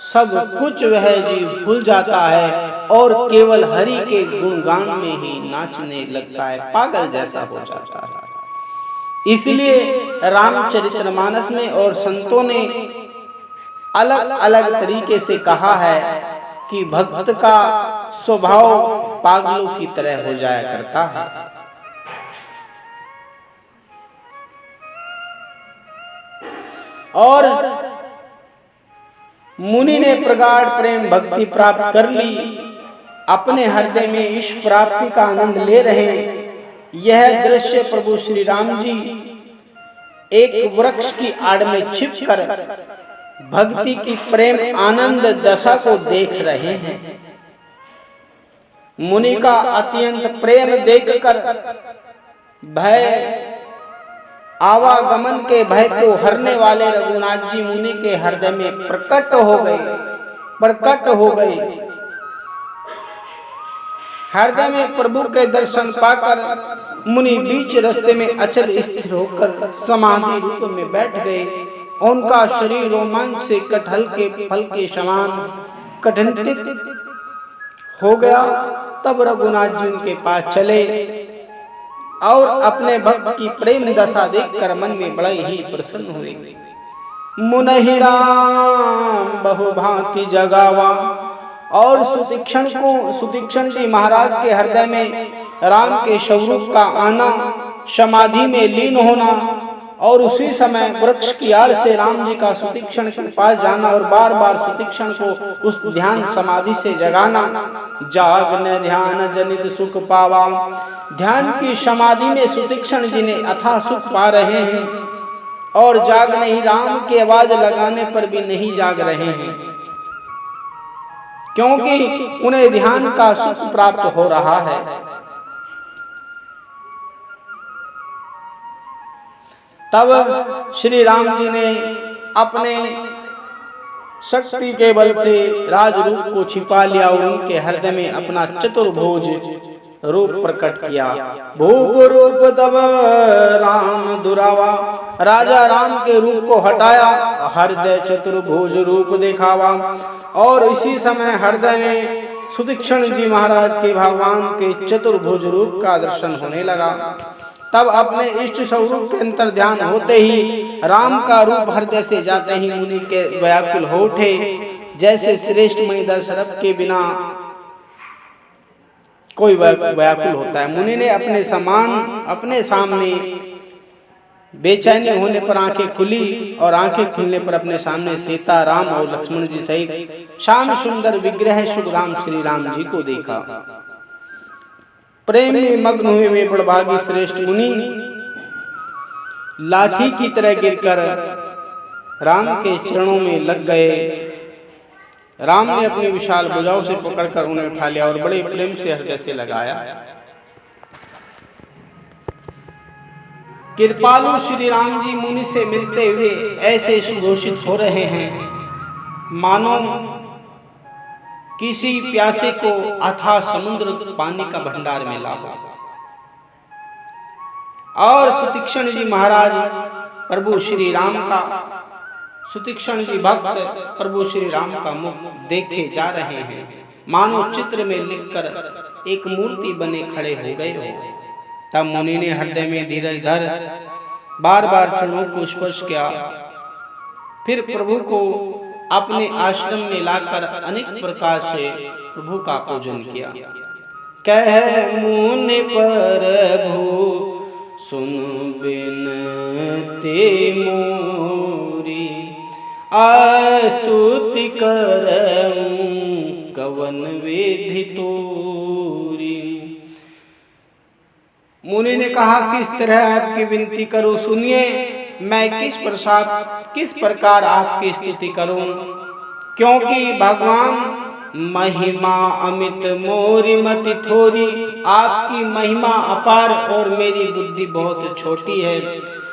सब कुछ वह जीव भूल जाता है और केवल हरि के गुणगान में ही नाचने लगता है, पागल जैसा हो जाता है। इसलिए रामचरितमानस में और संतों ने अलग अलग तरीके से कहा है कि भक्त का स्वभाव पागलों की तरह हो जाया करता है। और मुनि ने प्रगाढ़ प्रेम भक्ति प्राप्त कर ली, अपने हृदय में इस प्राप्ति का आनंद ले रहे हैं। यह दृश्य प्रभु श्री राम जी एक वृक्ष की आड़ में छिपकर भक्ति की प्रेम आनंद दशा को देख रहे हैं। मुनि का अत्यंत प्रेम देखकर भय, आवागमन के भय को हरने वाले रघुनाथ जी मुनि के हृदय में प्रकट हो गए। हृदय में प्रभु के दर्शन पाकर मुनि बीच रास्ते में अचल स्थिर होकर समाधि रूप में बैठ गए। उनका शरीर रोमांच से कटहल के फल के समान कठिनित हो गया। तब रघुनाथ जी उनके पास चले और अपने भक्त की प्रेम दशा देखकर मन में बड़े ही प्रसन्न हुए। मुनहि राम बहुभांति जगावा, और सुतीक्षण जी महाराज के हृदय में राम के स्वरूप का आना, समाधि में लीन होना, और उसी समय वृक्ष की आड़ से राम जी का सुतीक्षण के पास जाना और बार बार सुतीक्षण को उस ध्यान समाधि से जगाना। जागने ध्यान जनित सुख पावा, ध्यान की समाधि में सुतीक्षण जी ने अथाह सुख पा रहे हैं और जाग नहीं, राम की आवाज लगाने पर भी नहीं जाग रहे हैं, क्योंकि उन्हें ध्यान का सुख प्राप्त हो रहा है। तब श्री राम जी ने अपने शक्ति के बल से राज रूप को छिपा लिया और उनके हृदय में अपना चतुर्भुज रूप प्रकट किया। भूप रूप तब राम दुरावा, राजा राम के रूप को हटाया, हृदय चतुर्भुज रूप दिखावा। और इसी समय हृदय में सुतीक्षण जी महाराज के भगवान के चतुर्भुज रूप का दर्शन होने लगा। तब अपने इष्ट स्वरूप के अंतर ध्यान होते ही राम का रूप हृदय से जाते ही मुनि के व्याकुल हो उठे, जैसे श्रेष्ठ मणि दशरथ के बिना कोई व्याकुल होता है। मुनि ने अपने सामने बेचैनी होने पर आंखें खुली और आंखें खुलने पर अपने सामने सीता, राम और लक्ष्मण जी सहित श्याम सुंदर विग्रह शुभ राम श्री राम जी को देखा। प्रेम में मग्न हुए वे बड़भागी श्रेष्ठ मुनि लाठी की तरह गिरकर राम के चरणों में लग गए। राम ने अपनी विशाल भुजाओं से पकड़कर उन्हें उठा लिया और बड़े प्रेम से हृदय से लगाया। कृपालु श्री राम जी मुनि से मिलते हुए ऐसे सुघोषित हो रहे हैं मानो किसी प्यासे को अथाह समुद्र पानी का भंडार मिला हो। और सुतीक्षण जी महाराज प्रभु श्री राम का सुतीक्षण जी भक्त प्रभु श्री राम का मुख देखे जा रहे हैं मानो चित्र में लिखकर एक मूर्ति बने खड़े हो गए हो। तब मुनि ने हृदय में धीरज धर बार बार चरणों को स्पर्श किया, फिर प्रभु को अपने आश्रम में लाकर अनेक प्रकार से प्रभु का पूजन किया। कह मुनि प्रभु सुन बिनती मोरी, स्तुति करऊं कवन विधि तोरी। मुनि ने कहा किस तरह आपकी विनती करूं, सुनिए मैं किस प्रकार आपकी स्तुति करूं, क्योंकि भगवान महिमा अमित मोरी मति थोरी। आपकी महिमा अपार और मेरी बुद्धि बहुत छोटी है।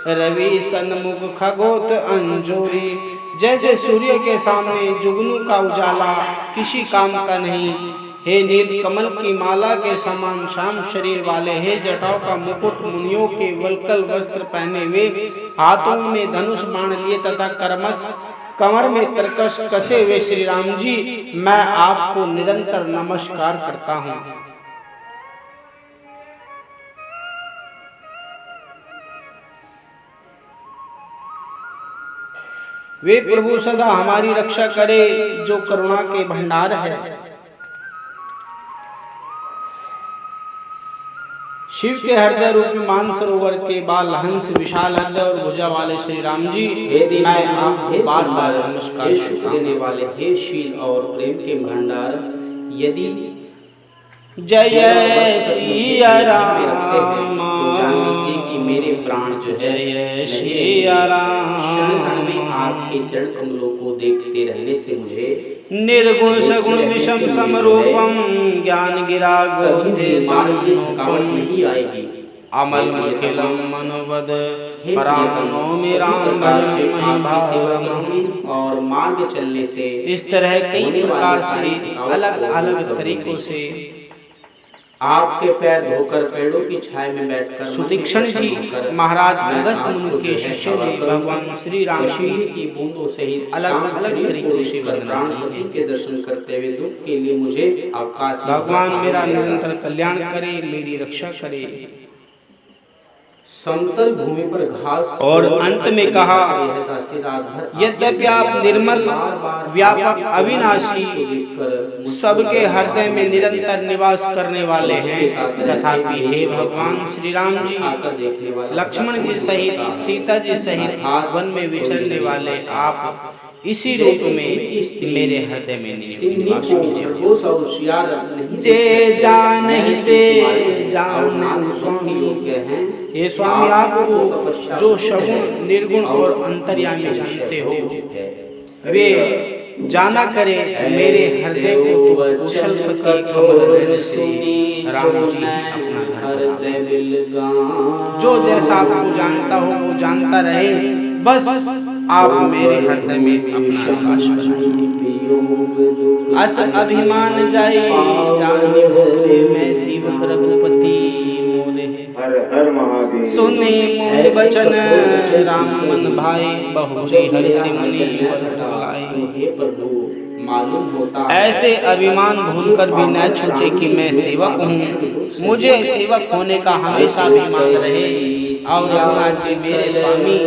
रवि सन्मुख खगोत अंजोरी, जैसे सूर्य के सामने जुगनू का उजाला किसी काम का नहीं। हे नील कमल की माला के समान श्याम शरीर वाले, हे जटाओं का मुकुट मुनियों के वल्कल वस्त्र पहने हुए, हाथों में धनुष बाण लिए तथा कमर में तरकश कसे हुए श्री राम जी, मैं आपको निरंतर नमस्कार करता हूँ। वे प्रभु सदा हमारी रक्षा करे जो करुणा के भंडार है। शिव के हृदय रूपी मानसरोवर के बाल हंस विशाल हृदय और भुजा वाले श्री राम जी, मैं आपको बार बार नमस्कार देने वाले हे शील और प्रेम के भंडार, यदि जय सिया राम तो जान लीजिए कि मेरे प्राण जो है जय सिया राम में आपके चरण कमलों को देखते रहने से मुझे निर्गुण सगुण विषम समरूपम ज्ञान गिरा गोधे थकावट नहीं आएगी। अमल मखिलम मनोवद परामनो में राम और मार्ग चलने से इस तरह कई प्रकार से अलग अलग तरीकों से आपके पैर धोकर पेड़ों की छाया में बैठकर सुतीक्षण जी महाराज अगस्त मुनि के शिष्य जी भगवान श्री राम की बूंदों सहित अलग अलग तरीकों से के दर्शन करते हुए दुख के लिए मुझे अवकाश। भगवान मेरा निरंतर कल्याण करे, मेरी रक्षा करे। समतल भूमि पर घास और अंत में कहा यद्यपि आप निर्मल व्यापक अविनाशी सबके हृदय में निरंतर निवास करने वाले हैं, तथापि हे भगवान श्री राम जी लक्ष्मण जी सहित सीता जी सहित वन में विचरने वाले आप इसी रूप में मेरे हृदय में निवास कीजिए। जे जान ही दे जान स्वामी हैं, हे स्वामी आपको जो सगुण निर्गुण और अंतर्यामी जानते हो वे जाना करे मेरे हृदय को कुशल की कमल से राम जी अपना हृदय जो जैसा आपको जानता हो वो जानता रहे, बस आप मेरे हृदय में अपना निवास बनाइए। अस अभिमान जाए जाने मोरे मैं शिव रघुपति मोरे, हर हर महादेव सुने मोर वचन राम मन भाई बहुरी हरि सिमनी हे प्रभु मालूम होता ऐसे अभिमान भूलकर भी न सोचे कि मैं सेवक हूँ, मुझे सेवक होने का हमेशा अभिमान रहे। और रघुनाथ जी मेरे स्वामी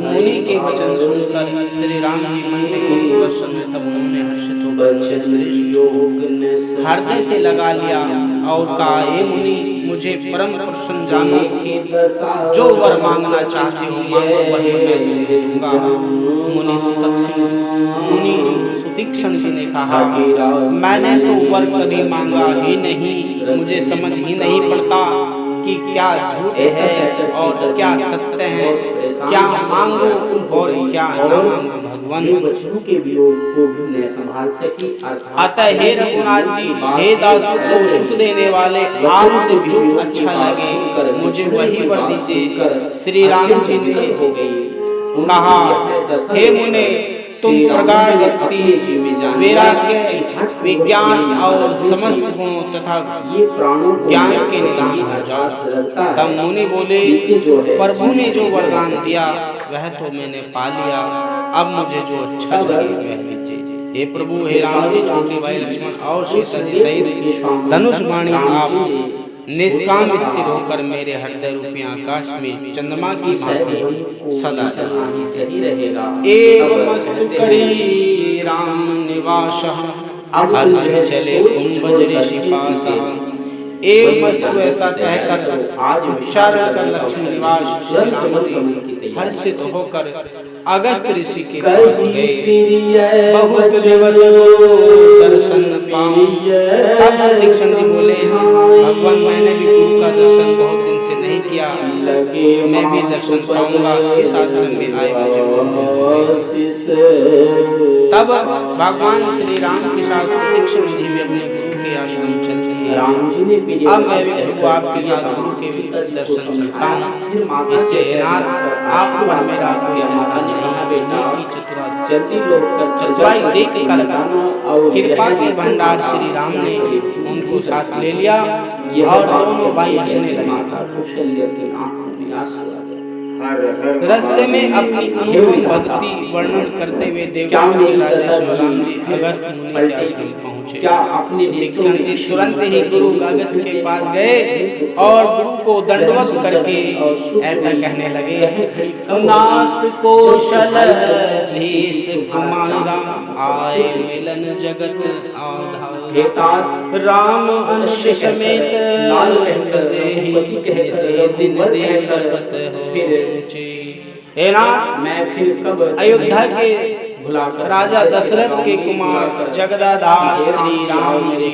मुनि के वचन सुनकर श्री राम जी मन में बहुत प्रसन्न, तब उन्होंने हर्षित होकर हृदय से लगा लिया और कहा, हे मुनि, मुझे परम प्रसन्न जानो, जो वर मांगना चाहते हो मांगो, वही मैं तुम्हें दूंगा। मुनि सुतीक्ष्ण जी ने कहा, मैंने तो वर कभी मांगा ही नहीं, मुझे समझ ही नहीं पड़ता कि क्या झूठ है और क्या सत्य है, क्या मांगो और क्या न मांगो। भगवान वचनों के वियोग को भी न संभाल सकी। अतः हे रघुनाथ जी, हे दासों को सुख देने वाले, आपसे जो अच्छा लगे मुझे वही वर दीजिए। श्री राम जी ने कहा, हे मुने, तुम प्रगाढ़ भक्ति, वैराग्य, विज्ञान और समस्त गुणों तथा ज्ञान के निधान हो जाओ। तब मुनि बोले, प्रभु ने जो वरदान दिया वह तो मैंने पा लिया, अब मुझे जो अच्छा लगे वह दीजिए। हे प्रभु, हे राम जी, छोटे भाई लक्ष्मण और सीता जी सहित धनुष बाणी आप निष्काम स्थिर होकर मेरे हृदय रूपी आकाश में चंद्रमा की भांति सदा सही रहेगा। एवमस्तु करी राम निवासः, हर्ष चले कुंभ ऋषि पासः। एवमस्तु ऐसा कहकर आज उच्चारण कर लक्ष्मी निवास श्री राम जी हर्षित होकर अगस्त ऋषि के पास गए। बहुत दिवस दर्शन पाऊं। तब सुतीक्ष्ण जी बोले, भगवान, मैंने भी गुरु का दर्शन बहुत दिन से नहीं किया, मैं भी दर्शन पाऊंगा। इस आश्रम में आए मुझे तब भगवान श्री राम के साथ सुतीक्ष्ण जी भी अपने गुरु के आश्रम चलते हैं। राम जी ने अब मैं भी प्रभु आपके साथ गुरु के भी दर्शन चलता हूँ। इससे आप पर मेरा कोई एहसान नहीं, बेटा की चतुराई देख कर कृपा के भंडार श्री राम ने उनको साथ ले लिया और दोनों भाई हंसने लगे। रास्ते में अपनी अनुपम भक्ति वर्णन करते हुए देवताओं राजा राम जी अगस्त मुनि के आश्रम पहुंचे। सुतीक्ष्ण जी तुरंत ही गुरु अगस्त के पास गए और गुरु को दंडवत करके ऐसा कहने लगे, नाथ कौशलधीश कुमारा, आए मिलन जगत आधार। राम अंश समेत लाल से दिन देख फिर हे नाथ, मैं फिर कब अयोध्या के राजा दशरथ के कुमार जगदाधार श्री राम जी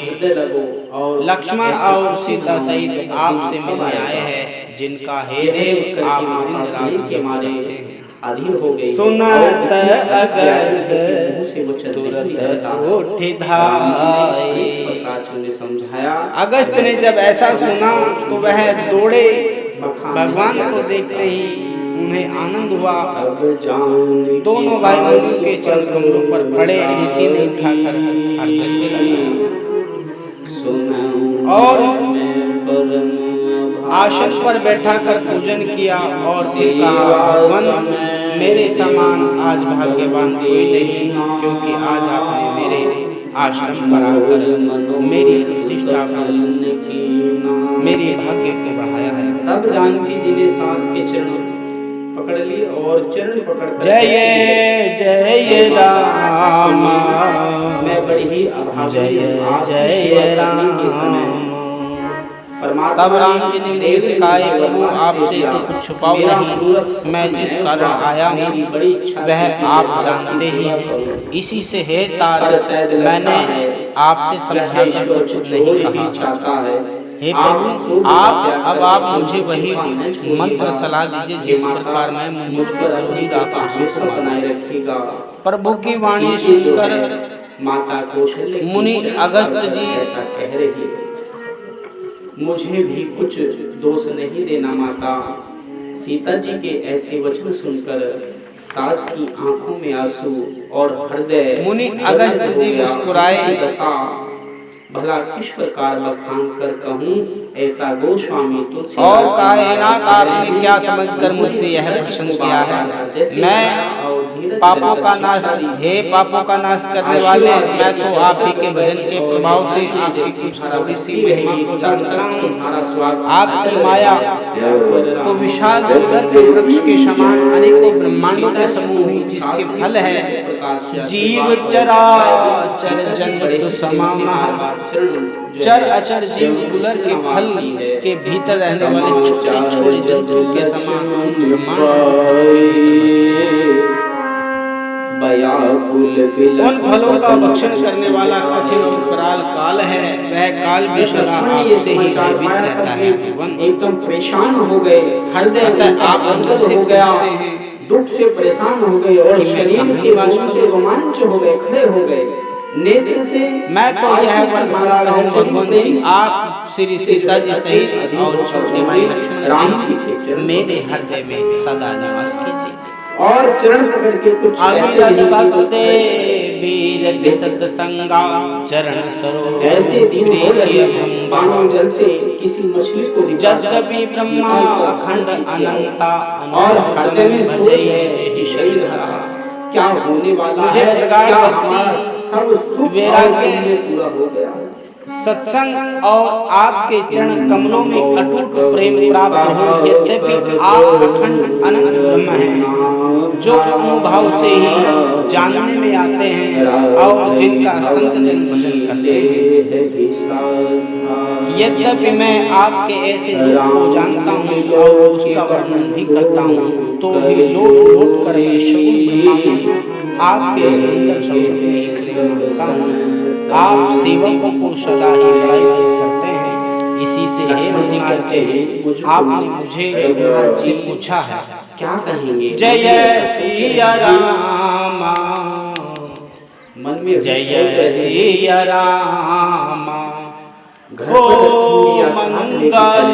और लक्ष्मण और सीता सहित आपसे मिलने आए हैं, जिनका हे देव आप दिन रात के मारे अधीर हो गए। सुनत अगस्त तुरंत उठ धाये। ने समझाया। अगस्त ने जब ऐसा सुना तो वह दौड़े, भगवान को देखते ही उन्हें आनंद हुआ। दोनों भाई बंधु के चरण कमलों पर पड़े, इसी ने उठाकर हृदय से लगा और आसन पर बैठा कर पूजन किया और फिर कहा, भगवान, मेरे समान आज भाग्यवान कोई नहीं, क्योंकि आज आपने मेरे आश्रम पर आकर मेरी प्रतिष्ठा पर मेरे भाग्य को बढ़ाया है। तब जानकी जी ने सास के चरण पकड़ ली और चरण पकड़ जय जय राम, मैं बड़ी ही अभागी हूं। जय राम के समय तब राम जी ने देश काये, प्रभु आपसे कुछ छुपाओ नहीं, मैं जिस कारण आया हूँ वह आप जानते ही। इसी से हे तारक, मैंने आपसे समझाकर कुछ नहीं कहा चाहता है। हे प्रभु, आप मुझे वही मंत्र सलाह दीजिए जिस प्रकार मैं मुझ पर द्रोही राक्षसों को बनाए रखेगा। प्रभु की वाणी सुनकर माता कौशल्या मुनि अगस्त जी ऐसा कह रही है, मुझे भी कुछ दोष नहीं देना माता। सीता जी के ऐसे वचन सुनकर सास की आंखों में आंसू और हृदय मुनि अगस्त जी मुस्कुराए। भला किस प्रकार बखान कर कहूँ, ऐसा गोस्वामी तुझसे और कायनात आपने क्या समझकर मुझसे यह प्रश्न किया है। मैं पापों का नाश, हे पापों का नाश करने वाले, मैं तो आप ही के भजन के प्रभाव से आपकी कुछ थोड़ी सी महिमा को जानता हूँ। आपकी माया तो विशाल सुंदर के वृक्ष के समान अनेकों ब्रह्मांडों का समूह, जिसके फल है जीव चराचर जंतु समाना, चर अचर जीव कुलर के फल के भीतर रहने वाले छोटे छोटे जंतु के समान उन फलों का भक्षण करने वाला कठिन और कराल काल है। वह काल भी सदा से ही जीवित रहता है। एकदम परेशान हो गए, हृदय आप अंदर हो गया, दुख से परेशान हो गए और शरीर के रोंगटे रोमांच हो गए, खड़े हो गए। नेत्र से मैं तो यह वर मांगता हूँ भगवान, आप श्री सीता जी सहित और छोटे भाई राम जी मेरे हृदय में सदा निवास कीजिए। और चरण पकड़ के कुछ वीर सत्संगा चरण सरोवर ऐसे दिन हो रहे बाणों जल से किसी मछली को जगदपि ब्रह्मा अखंड अनंता, और हृदय में सोच है शरीर क्या होने वाला है, क्या सब सुख वैराग्य पूरा हो गया। सत्संग और आपके चरण कमलों में अटूट प्रेम प्राप्त हो। यद्यपि आप अखंड अनंत ब्रह्म हैं, जो अनुभव से ही जानने में आते हैं और जिनका संत जन भजन करते हैं। यद्यपि मैं आपके ऐसे रूप को जानता हूँ और उसका वर्णन भी करता हूँ, तो भी लौट लौट कर मैं शगुन ब्रह्मा में आपके सुंदर स्वरूप आप सेवकों को सदा ही बड़ाई दिया करते हैं। इसी से हे जी कहते हैं, आपने मुझे से पूछा है क्या कहेंगे। जय सिया रामा, मन में जय सिया रामा, ओ मंगल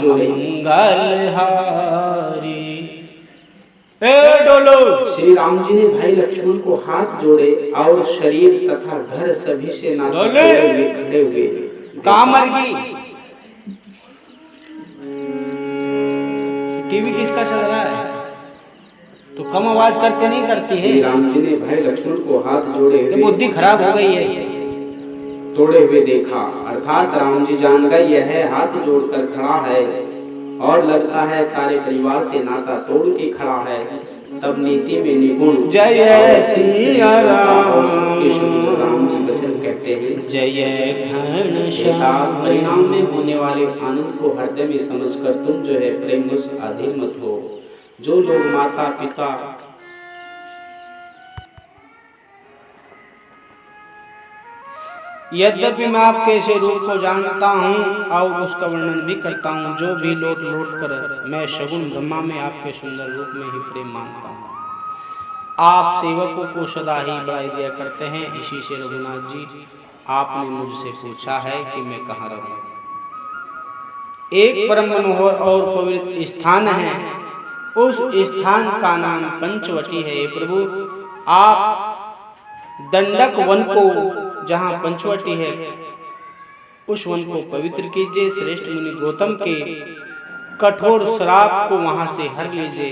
मंगल हारी। डोलो श्री राम जी ने भाई लक्ष्मण को हाथ जोड़े और शरीर तथा घर सभी से नाता खड़े हुए। कहाँ मर गई? टीवी किसका चल रहा है? तो कम आवाज करके नहीं करती है। श्री राम जी ने भाई लक्ष्मण को हाथ जोड़े हुए, बुद्धि खराब हो गई है, तोड़े हुए देखा, अर्थात राम जी जान गए यह हाथ जोड़कर खड़ा है और लगता है सारे परिवार से नाता तोड़ के खड़ा है। तब नीति में निपुण जय सिया राम राम जी वचन कहते हैं, जय घन परिणाम में होने वाले आनंद को हृदय में समझकर तुम जो है प्रेमवश अधीर मत हो। जो लोग माता पिता यद्यपि मैं आपके ऐसे रूप को जानता हूँ और उसका वर्णन भी करता हूँ, जो भी लौट लौट कर मैं शगुन ब्रह्मा में आपके सुंदर रूप में ही प्रेम मानता हूँ। आप सेवकों को सदा ही बड़ाई दिया करते हैं। इसी से रघुनाथ जी आपने मुझसे पूछा है कि मैं कहाँ रहूँ। एक परम मनोहर और पवित्र स्थान है, उस स्थान का नाम पंचवटी है। हे प्रभु, आप दंडक वन को, जहाँ पंचवटी है, उस वन को पवित्र कीजिए। श्रेष्ठ मुनि गौतम के कठोर श्राप को वहां से हर लीजिए।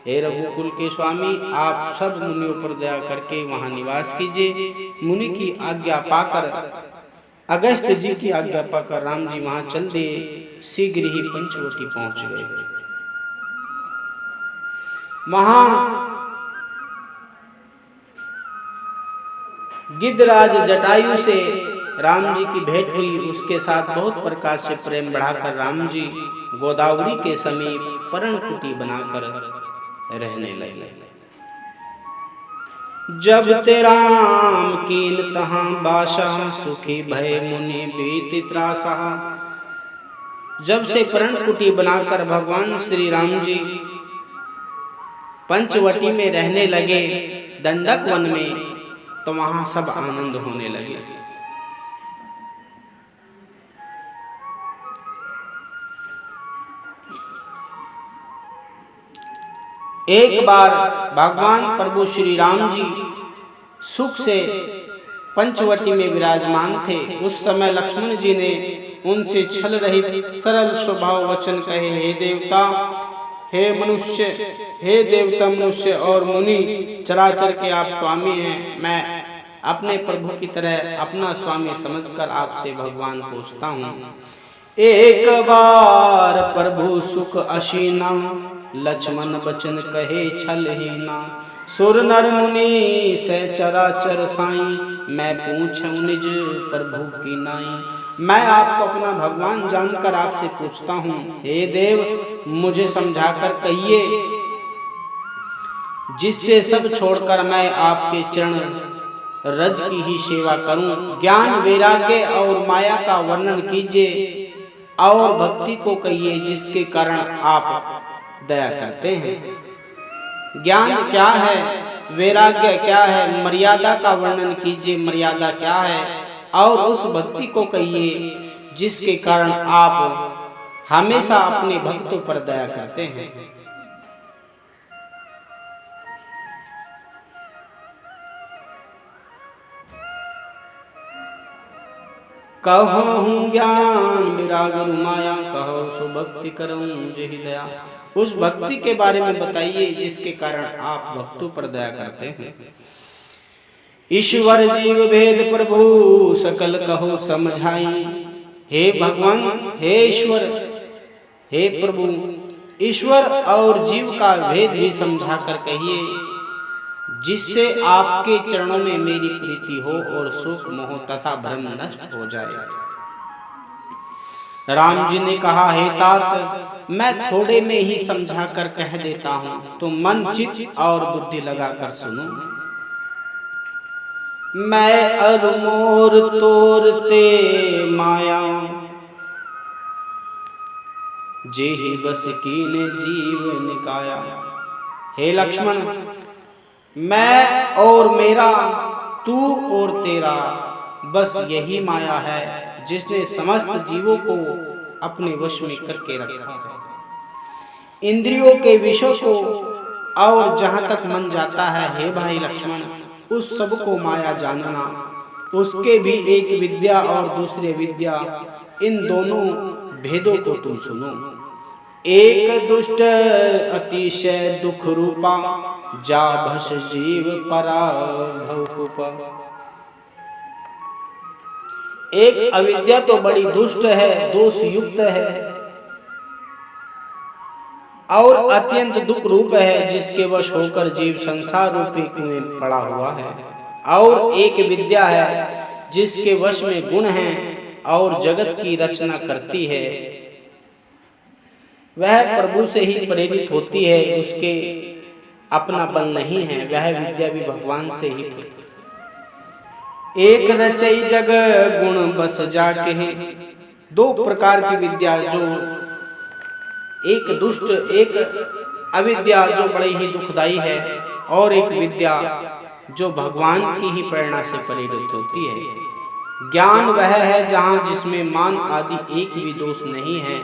हे रघुकुल के स्वामी, आप सब मुनियों पर दया करके वहां निवास कीजिए। मुनि की आज्ञा पाकर, अगस्त जी की आज्ञा पाकर राम जी वहां चल दिए। शीघ्र ही पंचवटी पहुंच गए। वहां गिद्धराज जटायु से राम जी की भेंट हुई। उसके साथ बहुत प्रकार से प्रेम बढ़ाकर राम जी गोदावरी के समीप पर्णकुटी बनाकर रहने लगे। जब ते राम कीन तहाँ बासा, सुखी भय मुनि बीति त्रासा। जब से पर्णकुटी बनाकर भगवान श्री राम जी पंचवटी में रहने लगे, दंडक वन में, तो वहां सब आनंद होने लगे। एक बार भगवान प्रभु श्री राम जी सुख से पंचवटी में विराजमान थे। उस समय लक्ष्मण जी ने उनसे छल रहित सरल स्वभाव वचन कहे, हे देवता, हे मनुष्य, हे देवता, मनुष्य और मुनि, चराचर के आप स्वामी हैं। मैं अपने प्रभु की तरह अपना स्वामी समझकर आपसे भगवान पूछता हूँ। एक बार प्रभु सुख अशीना, लक्ष्मण बचन कहे छलहीना। सुर नर मुनि से चराचर साई, मैं पूछूं निज प्रभु की नाई। मैं आपको अपना भगवान जानकर आपसे पूछता हूँ, हे देव मुझे समझाकर कहिए, जिससे सब छोड़कर मैं आपके चरण रज की ही सेवा करूं। ज्ञान, वैराग्य और माया का वर्णन कीजिए और भक्ति को कहिए जिसके कारण आप दया करते हैं। ज्ञान क्या है, वैराग्य क्या है, मर्यादा का वर्णन कीजिए, मर्यादा क्या है, और उस भक्ति को कहिए जिसके कारण आप हमेशा अपने भक्तों पर दया करते हैं। कहूँ ज्ञान विराग माया, कहो सो भक्ति करूँ जहि दया। उस भक्ति के बारे में बताइए जिसके कारण आप भक्तों पर दया करते हैं। ईश्वर जीव भेद प्रभु सकल कहो समझाई। हे भगवान, हे ईश्वर, हे प्रभु, ईश्वर और जीव का भेद भी समझा कर कहिए, जिससे आपके चरणों में मेरी प्रीति हो और सुख मोह तथा भ्रम नष्ट हो जाए। राम जी ने कहा, हे तात, मैं थोड़े में ही समझा कर कह देता हूँ, तुम मन चित्त और बुद्धि लगाकर सुनो। मैं अरुमोर तोरते माया, जेहि बस कीने जीव निकाया। हे लक्ष्मण, मैं और मेरा, तू और तेरा, बस यही माया है जिसने समस्त जीवों को अपने वश में करके रखा है। इंद्रियों के विषयों को और जहाँ तक मन जाता है, हे भाई लक्ष्मण, उस सब को माया जानना। उसके भी एक विद्या और दूसरे विद्या, इन दोनों भेदों को तुम सुनो। एक दुष्ट अतिशय दुख रूपा, जा भस जीव पराभव। एक अविद्या तो बड़ी दुष्ट है, दोष युक्त है और अत्यंत दुख रूप है, जिसके वश होकर जीव संसार रूपी कुएं में पड़ा हुआ है। और एक विद्या है जिसके वश में गुण है और जगत की रचना करती है। वह प्रभु से ही प्रेरित होती है, उसके अपना बल नहीं है। वह विद्या भी भगवान से ही। एक रचई जग गुण बस जाके है। दो प्रकार की विद्या, जो एक दुष्ट, एक अविद्या जो बड़ी ही दुखदाई है, और एक विद्या जो भगवान की ही प्रेरणा से प्रेरित होती है। ज्ञान वह है जहाँ जिसमें मान आदि एक भी दोष नहीं है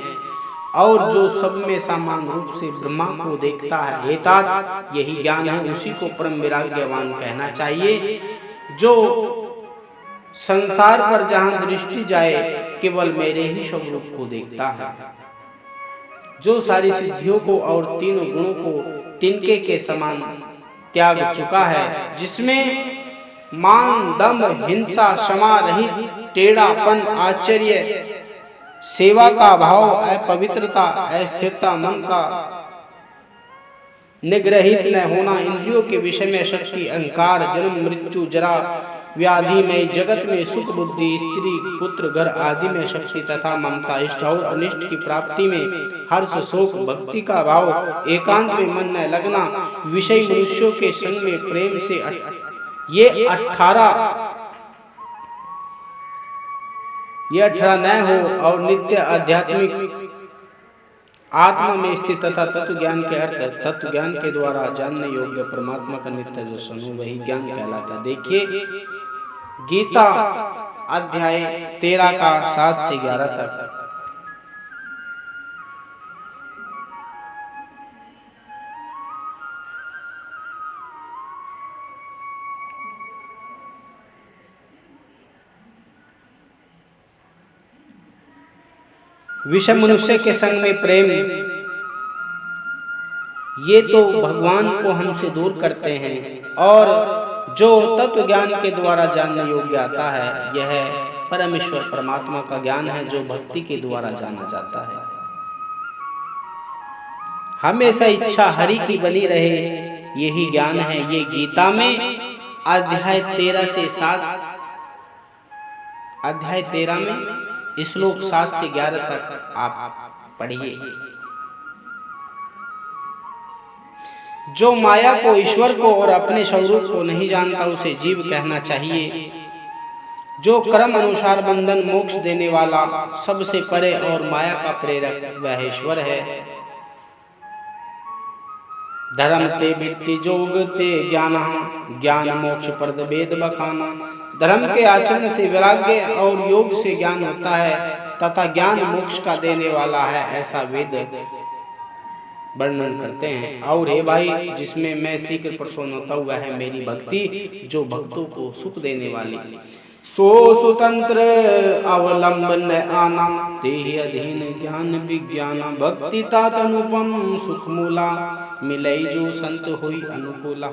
और जो सब में समान रूप से ब्रह्मा को देखता है। हे तात, यही ज्ञान है, उसी को परम वैराग्यवान कहना चाहिए, जो संसार पर जहाँ दृष्टि जाए केवल मेरे ही स्वरूप को देखता है, जो सारी सिद्धियों को और तीनों गुणों को तिनके के समान त्याग चुका है, जिसमें मान, दम्भ, हिंसा, क्षमा रहित, टेढ़ापन, आश्चर्य, सेवा का भाव, अपवित्रता, अस्थिरता, मन का निग्रहित न होना, इंद्रियों के विषय में शक्ति, अहंकार, जन्म मृत्यु जरा व्याधि में, जगत में सुख बुद्धि, स्त्री पुत्र घर आदि में शक्ति तथा ममता, इष्ट और अनिष्ट की प्राप्ति में हर्ष शोक, भक्ति का भाव, एकांत में मन न लगना, विषय मनुष्यों के संग में प्रेम से, ये 18 न हो, और नित्य आध्यात्मिक आत्मा में स्थित तथा तत्व ज्ञान के अर्थ, तत्व ज्ञान के द्वारा जानने योग्य परमात्मा का नित्य दर्शन हो, वही ज्ञान कहलाता है। देखिए गीता अध्याय 13 का 7 से 11 तक। विषम मनुष्य के संग में प्रेम, ये तो भगवान को हमसे दूर करते हैं, और जो तत्व ज्ञान के द्वारा जानने योग्य आता है, यह परमेश्वर परमात्मा का ज्ञान है जो भक्ति के द्वारा जाना जाता है। हमेशा इच्छा हरि की बनी रहे, यही ज्ञान है। ये गीता में अध्याय 13 से 7, अध्याय 13 में श्लोक 7 से 11 तक आप पढ़िए। जो माया को, ईश्वर को और अपने स्वरूप को नहीं जानता, उसे जीव कहना चाहिए। जो कर्म अनुसार बंधन मोक्ष देने वाला, सबसे परे और माया का प्रेरक वह ईश्वर है। धर्म ते वृत्ति जोग ते ज्ञान, ज्ञान मोक्ष प्रद वेद बखाना। धर्म के आचरण से वैराग्य और योग से ज्ञान होता है, तथा ज्ञान मोक्ष का देने वाला है, ऐसा वेद वर्णन करते हैं। और हे भाई, जिसमें मैं शीघ्र प्रसन्न होता हूँ, वह है मेरी भक्ति, जो भक्तों को सुख देने वाली। सो स्वतंत्र अवलंबन आना, तेहि अधीन ज्ञान विज्ञान। भक्ति तात अनुपम सुख मूला, मिलई जो संत हुई अनुकूला।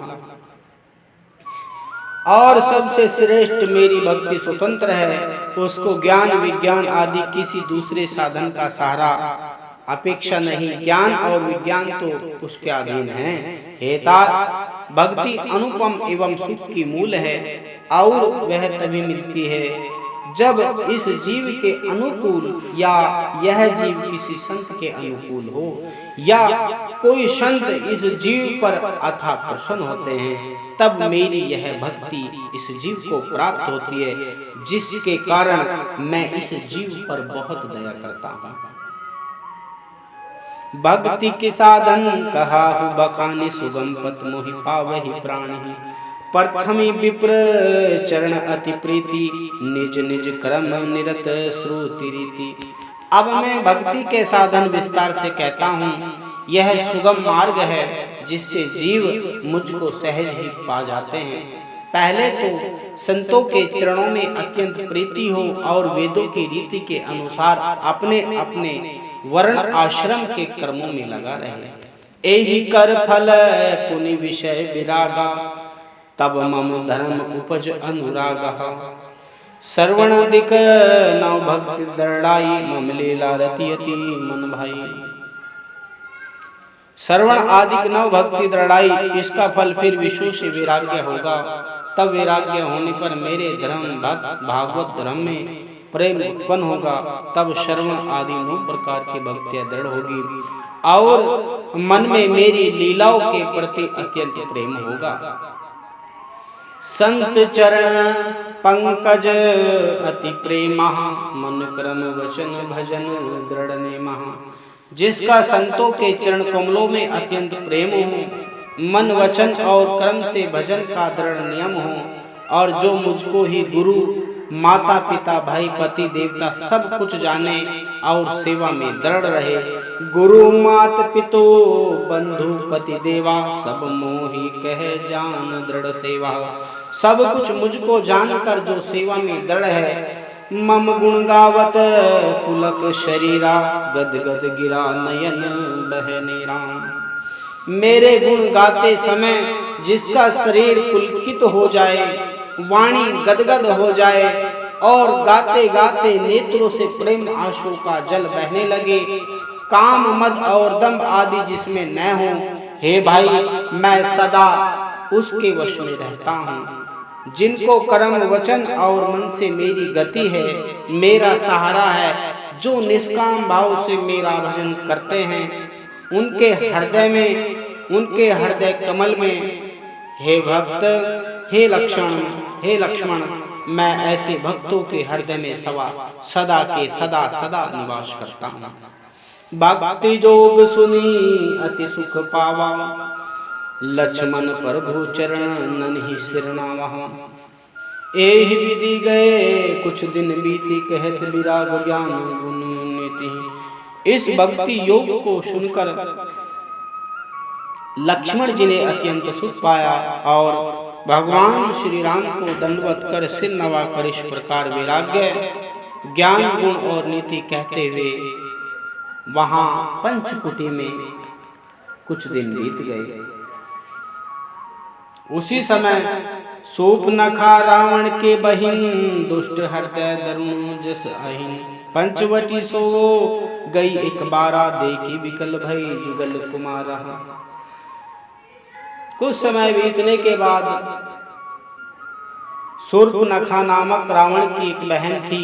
और सबसे श्रेष्ठ मेरी भक्ति स्वतंत्र है, उसको ज्ञान विज्ञान आदि किसी दूसरे साधन का सहारा अपेक्षा नहीं। ज्ञान और विज्ञान तो उसके अधीन हैं। हे तात, भक्ति अनुपम एवं सुख की मूल है, और वह तभी मिलती है जब इस जीव के अनुकूल, या यह जीव किसी संत के अनुकूल हो, या कोई संत इस जीव पर अथाह प्रसन्न होते हैं, तब मेरी यह भक्ति इस जीव को प्राप्त होती है, जिसके कारण मैं इस जीव पर बहुत दया करता हूँ। भक्ति के साधन कहाहु बखानी, सुगम पथ मोहि पावहि प्राणी। प्रथमी विप्र चरण अति प्रीति, निज निज कर्म निरत श्रुति रीति। अब मैं भक्ति के साधन विस्तार से कहता हूँ। यह सुगम मार्ग है, जिससे जीव मुझको सहज ही पा जाते हैं। पहले तो संतों के चरणों में अत्यंत प्रीति हो, और वेदों की रीति के अनुसार अपने अपने वर्ण आश्रम के कर्मों में लगा रहे। एहि कर फल पुनि विषय विरागा, तब मम धर्म उपज अनुरागा। श्रवण दिक नव भक्ति दृढ़ाई, मम लीला रति अति मन भाई। श्रवण आदि नव भक्ति दृढ़ाई, इसका फल फिर विशु से वैराग्य होगा। तब वैराग्य होने पर मेरे धर्म भागवत धर्म में प्रेम उत्पन्न होगा। तब श्रवण आदि 9 प्रकार की भक्तियां दृढ़ होगी, और मन में मेरी लीलाओं के प्रति अत्यंत प्रेम होगा। संत चरण पंकज अति प्रेमा, मन क्रम वचन भजन दृढ़ नेमा। जिसका संतों के चरण कमलों में अत्यंत प्रेम हो, मन वचन और क्रम से भजन का दृढ़ नियम हो, और जो मुझको ही गुरु माता पिता भाई पति देवता सब कुछ जाने और सेवा में दृढ़ रहे। गुरु मात पितो बंधु पति देवा, सब मोहि कह जान दृढ़ सेवा। सब कुछ मुझको जानकर जो सेवा में दृढ़ है, मम गुण गावत पुलक शरीरा, गद गद गिरा नयन बहने राम। मेरे गुण गाते समय जिसका शरीर पुलकित हो जाए, वाणी गदगद हो जाए, और गाते गाते नेत्रों से प्रेम आंसू का जल बहने लगे, काम मद और दंभ आदि जिसमें न हो, हे भाई, मैं सदा उसके वश में रहता हूँ। जिनको कर्म वचन और मन से मेरी गति है, मेरा सहारा है, जो निष्काम भाव से मेरा भजन करते हैं, उनके हृदय में, उनके हृदय कमल में, हे भक्त, हे लक्ष्मण, मैं ऐसे भक्तों के हृदय में सदा के सदा सदा निवास करता हूँ। भक्ति जोग सुनी अति सुख पावा, लक्ष्मण प्रभु चरण नन्हि सिरनावा। एहि विधि गए कुछ दिन बीती, कहत विराग ज्ञान गुण नीति। इस भक्ति योग को सुनकर लक्ष्मण जी ने अत्यंत सुख पाया, और भगवान श्री राम को दंडवत कर सिर नवाकर इस प्रकार वैराग्य ज्ञान गुण और नीति कहते हुए वहां पंचकुटी में कुछ दिन बीत गए। उसी समय शूर्पणखा रावण के बहिन, दुष्ट हृदय दारुण जस अहिन। पंचवटी सो गई एक बारा, देखी विकल भई जुगल कुमारा। कुछ समय बीतने के बाद शूर्पणखा नामक रावण की एक बहन थी,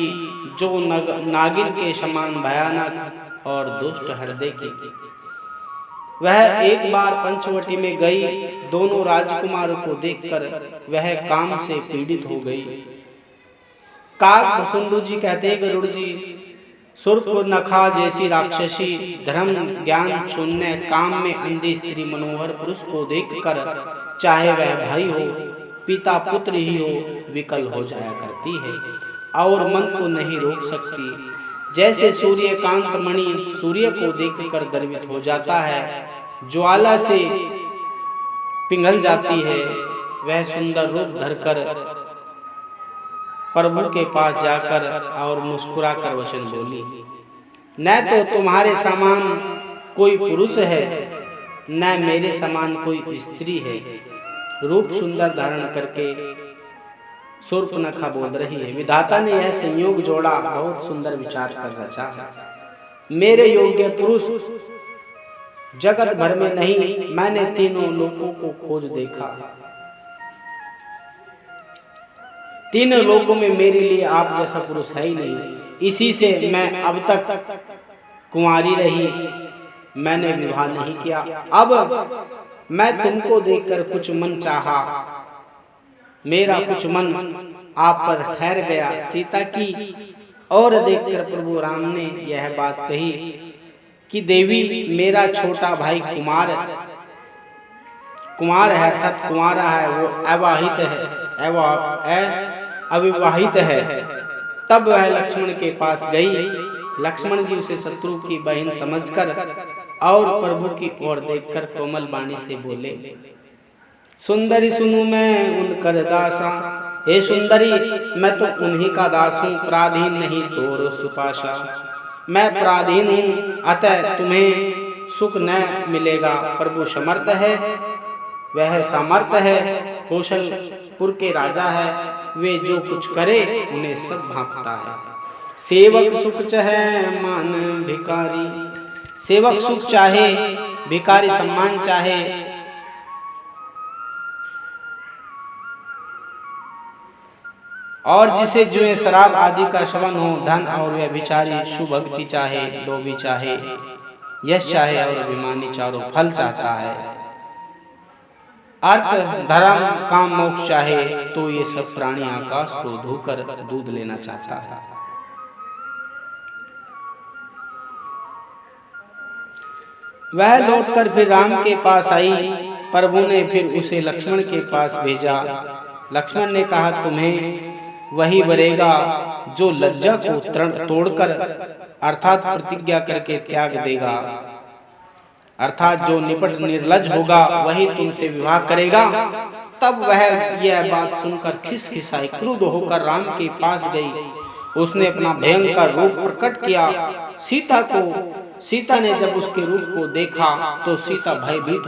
जो नागिन के समान भयानक और दुष्ट हृदय की। वह एक बार पंचवटी में गई। दोनों राजकुमारों को देखकर वह काम से पीड़ित हो गई। काकभुसुंड जी कहते हैं, गरुड़ जी, शूर्पणखा जैसी राक्षसी धर्म ज्ञान शून्य, काम में अंधी स्त्री मनोहर पुरुष को देखकर चाहे वह भाई हो, पिता पुत्र ही हो, विकल हो जाया करती है और मन को नहीं रोक सकती। जैसे सूर्यकांत मणि सूर्य को देखकर गर्वित हो जाता है, ज्वाला से पिघल जाती है, वह सुंदर रूप धरकर प्रभु के पास जाकर और मुस्कुराकर वचन बोली, न तो तुम्हारे समान कोई पुरुष है, न मेरे समान कोई स्त्री है। रूप सुंदर धारण करके शूर्पणखा बोल रही है, विधाता ने यह संयोग जोड़ा, बहुत सुंदर विचार कर रचा। मेरे योग्य पुरुष जगत भर में नहीं, मैंने तीनों लोकों को खोज देखा, तीनों लोकों में मेरे लिए आप जैसा पुरुष है ही नहीं। इसी से मैं अब तक कुंवारी रही, मैंने विवाह नहीं किया। अब मैं तुमको देखकर कुछ मन चाहा, मेरा कुछ मन आप पर ठहर गया। सीता की और देखकर प्रभु राम ने यह बात कही कि देवी, मेरा छोटा भाई कुमार है, अर्थात कुंवारा है, वो अविवाहित है। तब वह लक्ष्मण के पास गई। लक्ष्मण जी उसे शत्रु की बहन समझकर और प्रभु की ओर देखकर कोमल वाणी से बोले, सुंदरी सुनु मैं उनकर दासा। हे सुंदरी, मैं तो उन्हीं का दास हूँ, पराधीन नहीं तोर सुपाशा। मैं पराधीन हूँ, अतः तुम्हें सुख न मिलेगा। प्रभु समर्थ है, वह समर्थ है, कौशलपुर के राजा है, वे जो कुछ करे उन्हें सब भांपता है। सेवक सुख चाहे मान भिखारी, सेवक सुख चाहे, भिखारी सम्मान चाहे, और जिसे जुए शराब आदि का सेवन हो, धन और व्यभिचारी, सुभक्ति चाहे, लोभी चाहे, यश चाहे और अभिमानी चारों फल चाहता है। अर्थ धर्म काम मोक्ष चाहे, तो ये सब प्राणी आकाश को धोकर दूध लेना चाहता है। वह लौटकर फिर राम के पास आई। प्रभु ने फिर उसे लक्ष्मण के पास भेजा। लक्ष्मण ने कहा, तुम्हें वही वरेगा जो लज्जा को तोड़कर अर्थात प्रतिज्ञा करके त्याग देगा, अर्थात जो निपट निर्लज होगा वही तुमसे विवाह करेगा। तब वह यह बात सुनकर खिसखिसाई, क्रुद्ध होकर राम के पास गई। उसने अपना भयंकर रूप प्रकट किया। सीता ने जब उसके रूप को देखा तो सीता भयभीत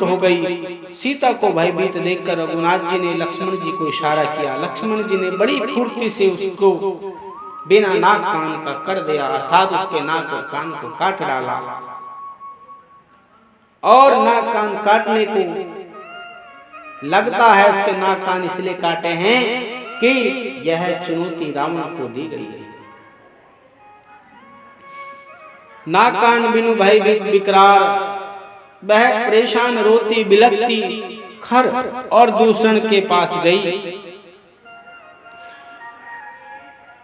हो गई। सीता को भयभीत देखकर रघुनाथ जी ने लक्ष्मण जी को इशारा किया। लक्ष्मण जी ने बड़ी फुर्ती से उसको बिना नाक कान का कर दिया, अर्थात उसके नाक और कान को काट डाला। और नाक कान काटने को लगता है उसके नाक कान इसलिए काटे हैं कि यह चुनौती रावण को दी गई है। नाक कान बिनु भय विकरार, वह परेशान रोती बिलखती खर और दूषण के पास गई।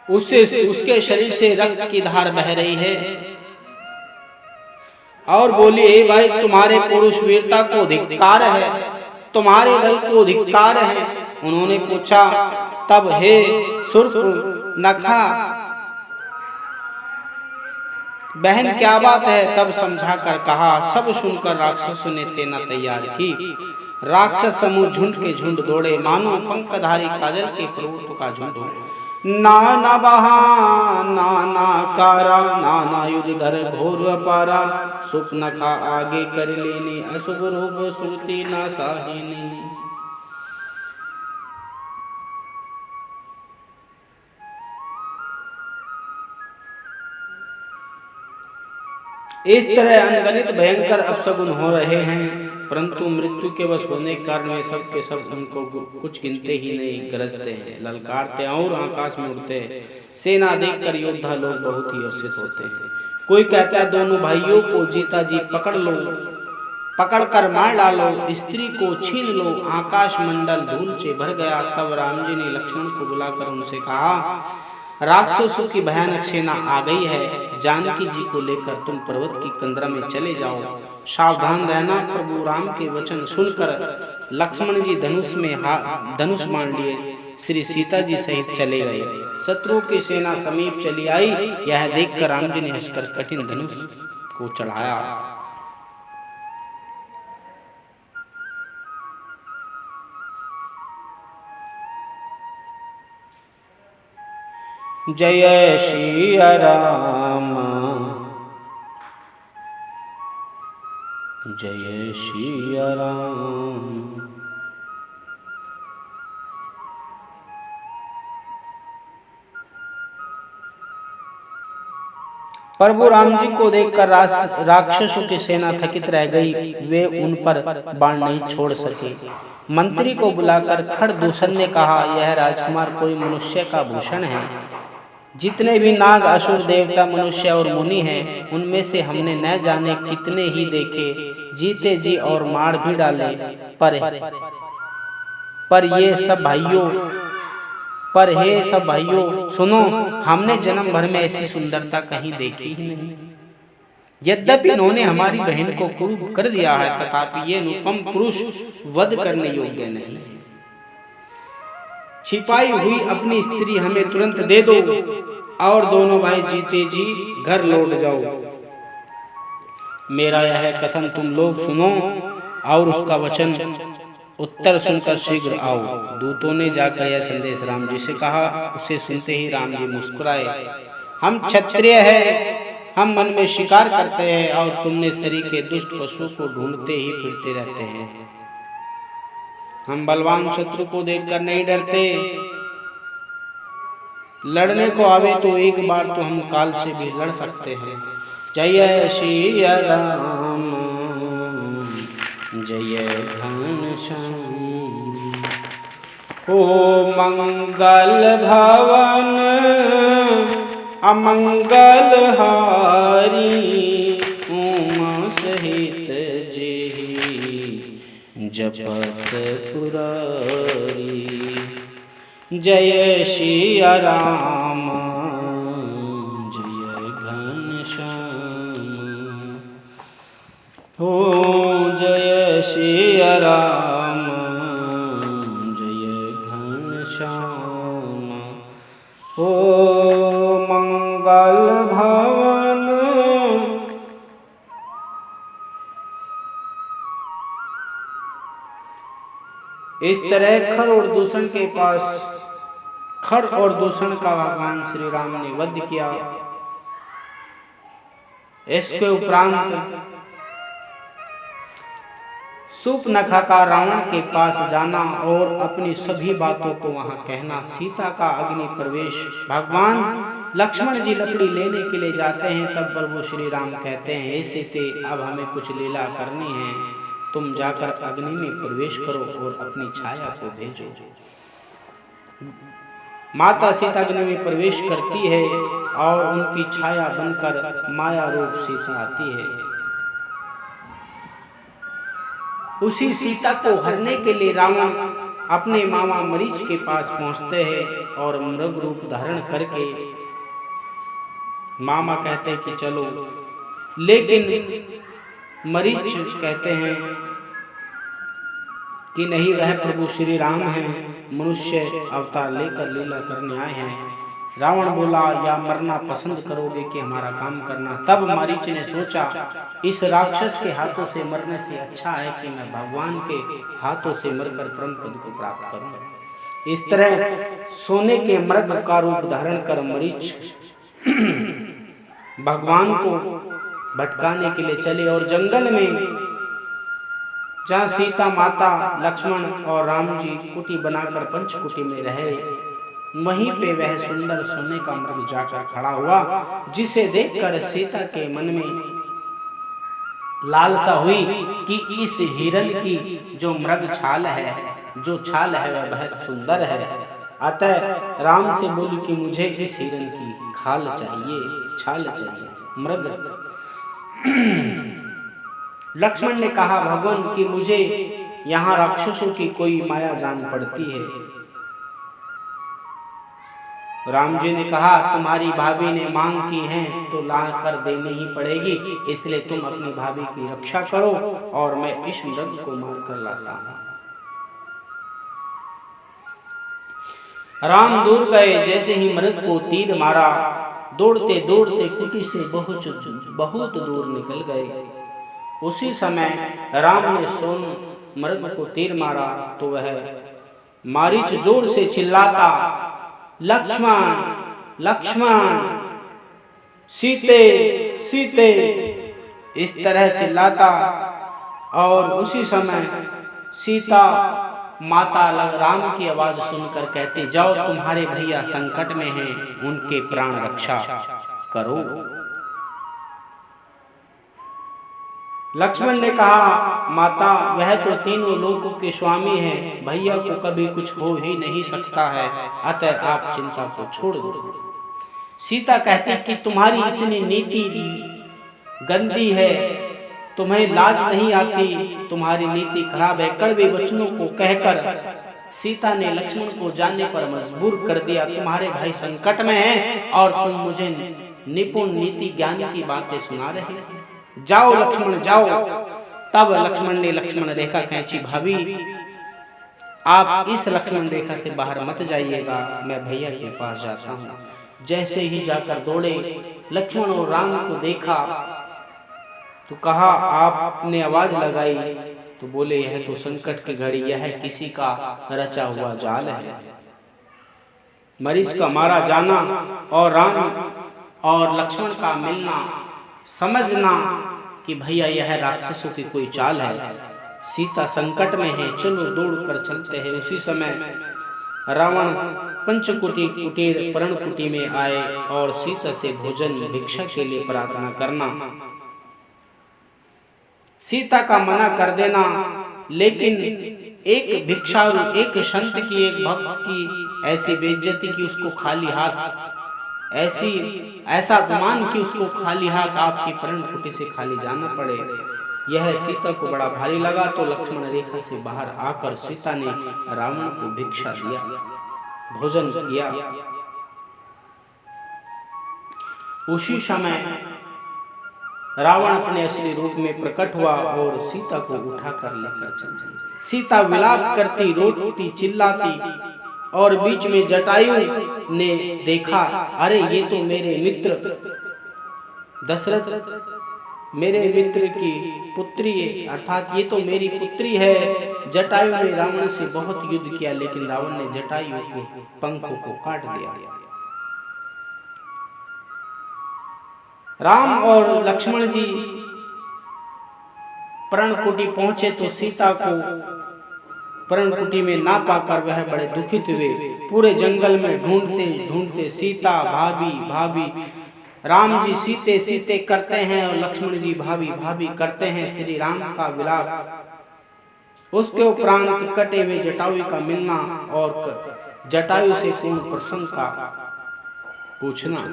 उसके शरीर से रक्त की धार बह रही है और बोली, हे भाई, तुम्हारे पुरुष वीरता को धिक्कार है, तुम्हारे बल को धिक्कार है। उन्होंने पूछा, तब हे शूर्पणखा बहन क्या बात है? तब समझा कर कहा। सब सुनकर राक्षसों ने सेना तैयार की। राक्षस समूह झुंड के झुंड दौड़े, मानो पंखधारी काजल के पर्वतों का झुंड हो। नाना बहा नाना कारा, नाना युद्ध धर घोर अपारा, स्वप्न खा आगे कर लेने, अशुभ रूप सुरती ना साहिनी। इस तरह अनगणित भयंकर अपशगुन हो रहे हैं, परंतु मृत्यु के वश होने के कारण वे सब के सब उनको कुछ गिनते ही नहीं, गरजते हैं, ललकारते हैं और आकाश में उड़ते हैं। सेना देखकर योद्धा लोग बहुत ही हर्षित होते हैं। कोई कहता है दोनों भाइयों को जीता जी पकड़ लो, पकड़ कर मार डालो, स्त्री को छीन लो। आकाश मंडल धूल से भर गया। तब राम जी ने लक्ष्मण को बुलाकर उनसे कहा, राक्षसों की भयानक सेना आ गई है, जानकी जी को लेकर तुम पर्वत की कंदरा में चले जाओ, सावधान रहना। प्रभु राम के वचन सुनकर लक्ष्मण जी धनुष मान लिए श्री सीता जी सहित चले गए। शत्रुओं की सेना समीप चली आई। यह देखकर राम जी ने हंसकर कठिन धनुष को चढ़ाया। जय श्री राम, जय श्री राम। प्रभु राम जी को देखकर राक्षसों की सेना थकित रह गई। वे उन पर बाण नहीं छोड़ सके। मंत्री को बुलाकर खरदूषण ने कहा, यह राजकुमार कोई मनुष्य का भूषण है। जितने भी नाग, असुर, देवता, मनुष्य और मुनि हैं, उनमें से हमने न जाने कितने ही देखे, जीते जी और मार भी डाले, पर ये सब भाइयों सुनो, हमने जन्म भर में ऐसी सुंदरता कहीं देखी ही नहीं। यद्यपि इन्होंने हमारी बहन को कुरूप कर दिया है, तथापि ये अनुपम पुरुष वध करने योग्य नहीं। छिपाई हुई अपनी स्त्री हमें तुरंत दे दो और दोनों भाई जीते जी घर लौट जाओ। मेरा यह कथन तुम लोग सुनो और उसका वचन उत्तर सुनकर शीघ्र आओ। दूतों ने जाकर यह संदेश राम जी से कहा। उसे सुनते ही राम जी मुस्कुराए। हम क्षत्रिय हैं, हम मन में शिकार करते हैं और तुमने शरीर के दुष्ट पशुओं को ढूंढते ही फिरते रहते हैं। हम बलवान शत्रु को देखकर नहीं डरते। लड़ने को आवे तो एक बार तो हम काल से भी लड़ सकते हैं। जय श्री राम, जय घनश्याम। ओ मंगल भवन अमंगल हारी, उमा सहित जपत पुरारी। जय श्री राम, जय घनश्याम। हो जय श्री राम, जय घनश्याम। हो मंगल भवन इस तरह खर और दूषण के पास खर और दूषण का भगवान श्री राम ने वध किया। इसके उपरांत सूर्पनखा का रावण के पास जाना और अपनी सभी बातों को वहां कहना। सीता का अग्नि प्रवेश। भगवान लक्ष्मण जी लकड़ी लेने के लिए जाते हैं, तब प्रभु श्री राम कहते हैं, ऐसे से अब हमें कुछ लीला करनी है, तुम जाकर अग्नि में प्रवेश करो और अपनी छाया को भेजो। माता सीता अग्नि में प्रवेश करती है और उनकी छाया बनकर माया रूप सीता आती है। उसी सीता को हरने के लिए रावण अपने मामा मरीच के पास पहुंचते हैं और मृग रूप धारण करके मामा कहते हैं कि चलो, लेकिन मरीच कहते हैं कि नहीं, वह प्रभु श्री राम हैं, मनुष्य अवतार लेकर लीला करने आए हैं। रावण बोला, या मरना पसंद करोगे कि हमारा काम करना? तब मरीच ने सोचा, इस राक्षस के हाथों से मरने से अच्छा है कि मैं भगवान के हाथों से मरकर परम पद को प्राप्त करूं। इस तरह सोने के मृग का रूप धारण कर मरीच भगवान को भटकाने के लिए चले और जंगल में जहाँ सीता माता लक्ष्मण और राम जी कुटी बनाकर पंचकुटी में रहे, वहीं पे वह सुंदर सोने का मृग जाकर खड़ा हुआ, जिसे देखकर सीता के मन में लालसा हुई कि इस हिरण की जो मृग छाल है, जो छाल है वह बहुत सुंदर है। अतः राम से बोली कि मुझे इस हिरण की खाल चाहिए, छाल चाहिए, मृग। लक्ष्मण ने कहा भगवान कि मुझे यहाँ राक्षसों की कोई माया जान पड़ती है। राम जी ने कहा तुम्हारी भाभी ने मांग की है तो ला कर देनी ही पड़ेगी, इसलिए तुम अपनी भाभी की रक्षा करो और मैं इस मृग को मार कर लाता हूँ। राम दूर गए, जैसे ही मृग को तीर मारा, दौड़ते दौड़ते कुटी से बहुत दूर निकल गए। उसी समय राम ने सोन मृग को तीर मारा तो वह मारीच जोर से चिल्लाता, लक्ष्मण लक्ष्मण, सीते सीते, इस तरह चिल्लाता। और उसी समय सीता माता राम की आवाज सुनकर कहते, जाओ तुम्हारे भैया संकट में हैं, उनके प्राण रक्षा करो। लक्ष्मण ने कहा माता वह तो तीनों लोगों के स्वामी हैं, भैया को कभी कुछ हो ही नहीं सकता है, अतः आप चिंता को छोड़ दो। सीता कहती कि तुम्हारी इतनी नीति गंदी है, तुम्हें लाज नहीं आती, तुम्हारी नीति खराब है। कड़वे वचनों को कहकर सीता ने लक्ष्मण को जाने पर मजबूर कर दिया। तुम्हारे भाई संकट में हैं और तुम मुझे निपुण नीति ज्ञान की बातें सुना रहे हैं, जाओ लक्ष्मण जाओ। तब लक्ष्मण ने लक्ष्मण रेखा खींची, भाभी आप इस लक्ष्मण रेखा से बाहर मत जाइएगा, मैं भैया के पास जाता हूँ। जैसे ही जाकर दौड़े, लक्ष्मण और राम को देखा तो कहा आपने आवाज लगाई, तो बोले यह तो संकट की घड़ी, यह किसी का रचा हुआ जाल है। मरीच का मारा जाना और राम और लक्ष्मण का मिलना, समझना कि भैया यह राक्षसों की कोई चाल है, सीता संकट में है, चलो दौड़कर चलते हैं। उसी समय रावण पंचकुटी कुटीर पर्णकुटी में आए और सीता से भोजन भिक्षा के लिए प्रार्थना करना, सीता का मना कर देना। लेकिन एक भिक्षारू, एक संत की, एक भक्त की ऐसी बेइज्जती की उसको खाली हाथ, ऐसा अपमान कि उसको खाली हाथ आपकी पर्णकुटी से खाली जाना पड़े, यह सीता को बड़ा भारी लगा। तो लक्ष्मण रेखा से बाहर आकर सीता ने रावण को भिक्षा दिया, भोजन किया। उसी समय रावण अपने असली रूप में प्रकट हुआ और सीता को उठाकर लेकर चल गई। सीता विलाप करती, रोती, चिल्लाती और बीच में जटायु ने देखा, अरे ये तो मेरे मित्र दशरथ, मेरे मित्र की पुत्री है, अर्थात ये तो मेरी पुत्री है। जटायु ने रावण से बहुत युद्ध किया, लेकिन रावण ने जटायु के पंखों को काट दिया। राम और लक्ष्मण जी पर्णकुटी पहुंचे तो सीता को पर्णकुटी में ना पाकर वह बड़े दुखित हुए। पूरे जंगल में ढूंढते ढूंढते सीता भाभी भाभी, राम जी सीते सीते करते हैं और लक्ष्मण जी भाभी भाभी करते हैं। श्री राम का विलाप, उसके उपरांत कटे हुए जटायु का मिलना और जटायु से पूर्ण प्रसंग का पूछना।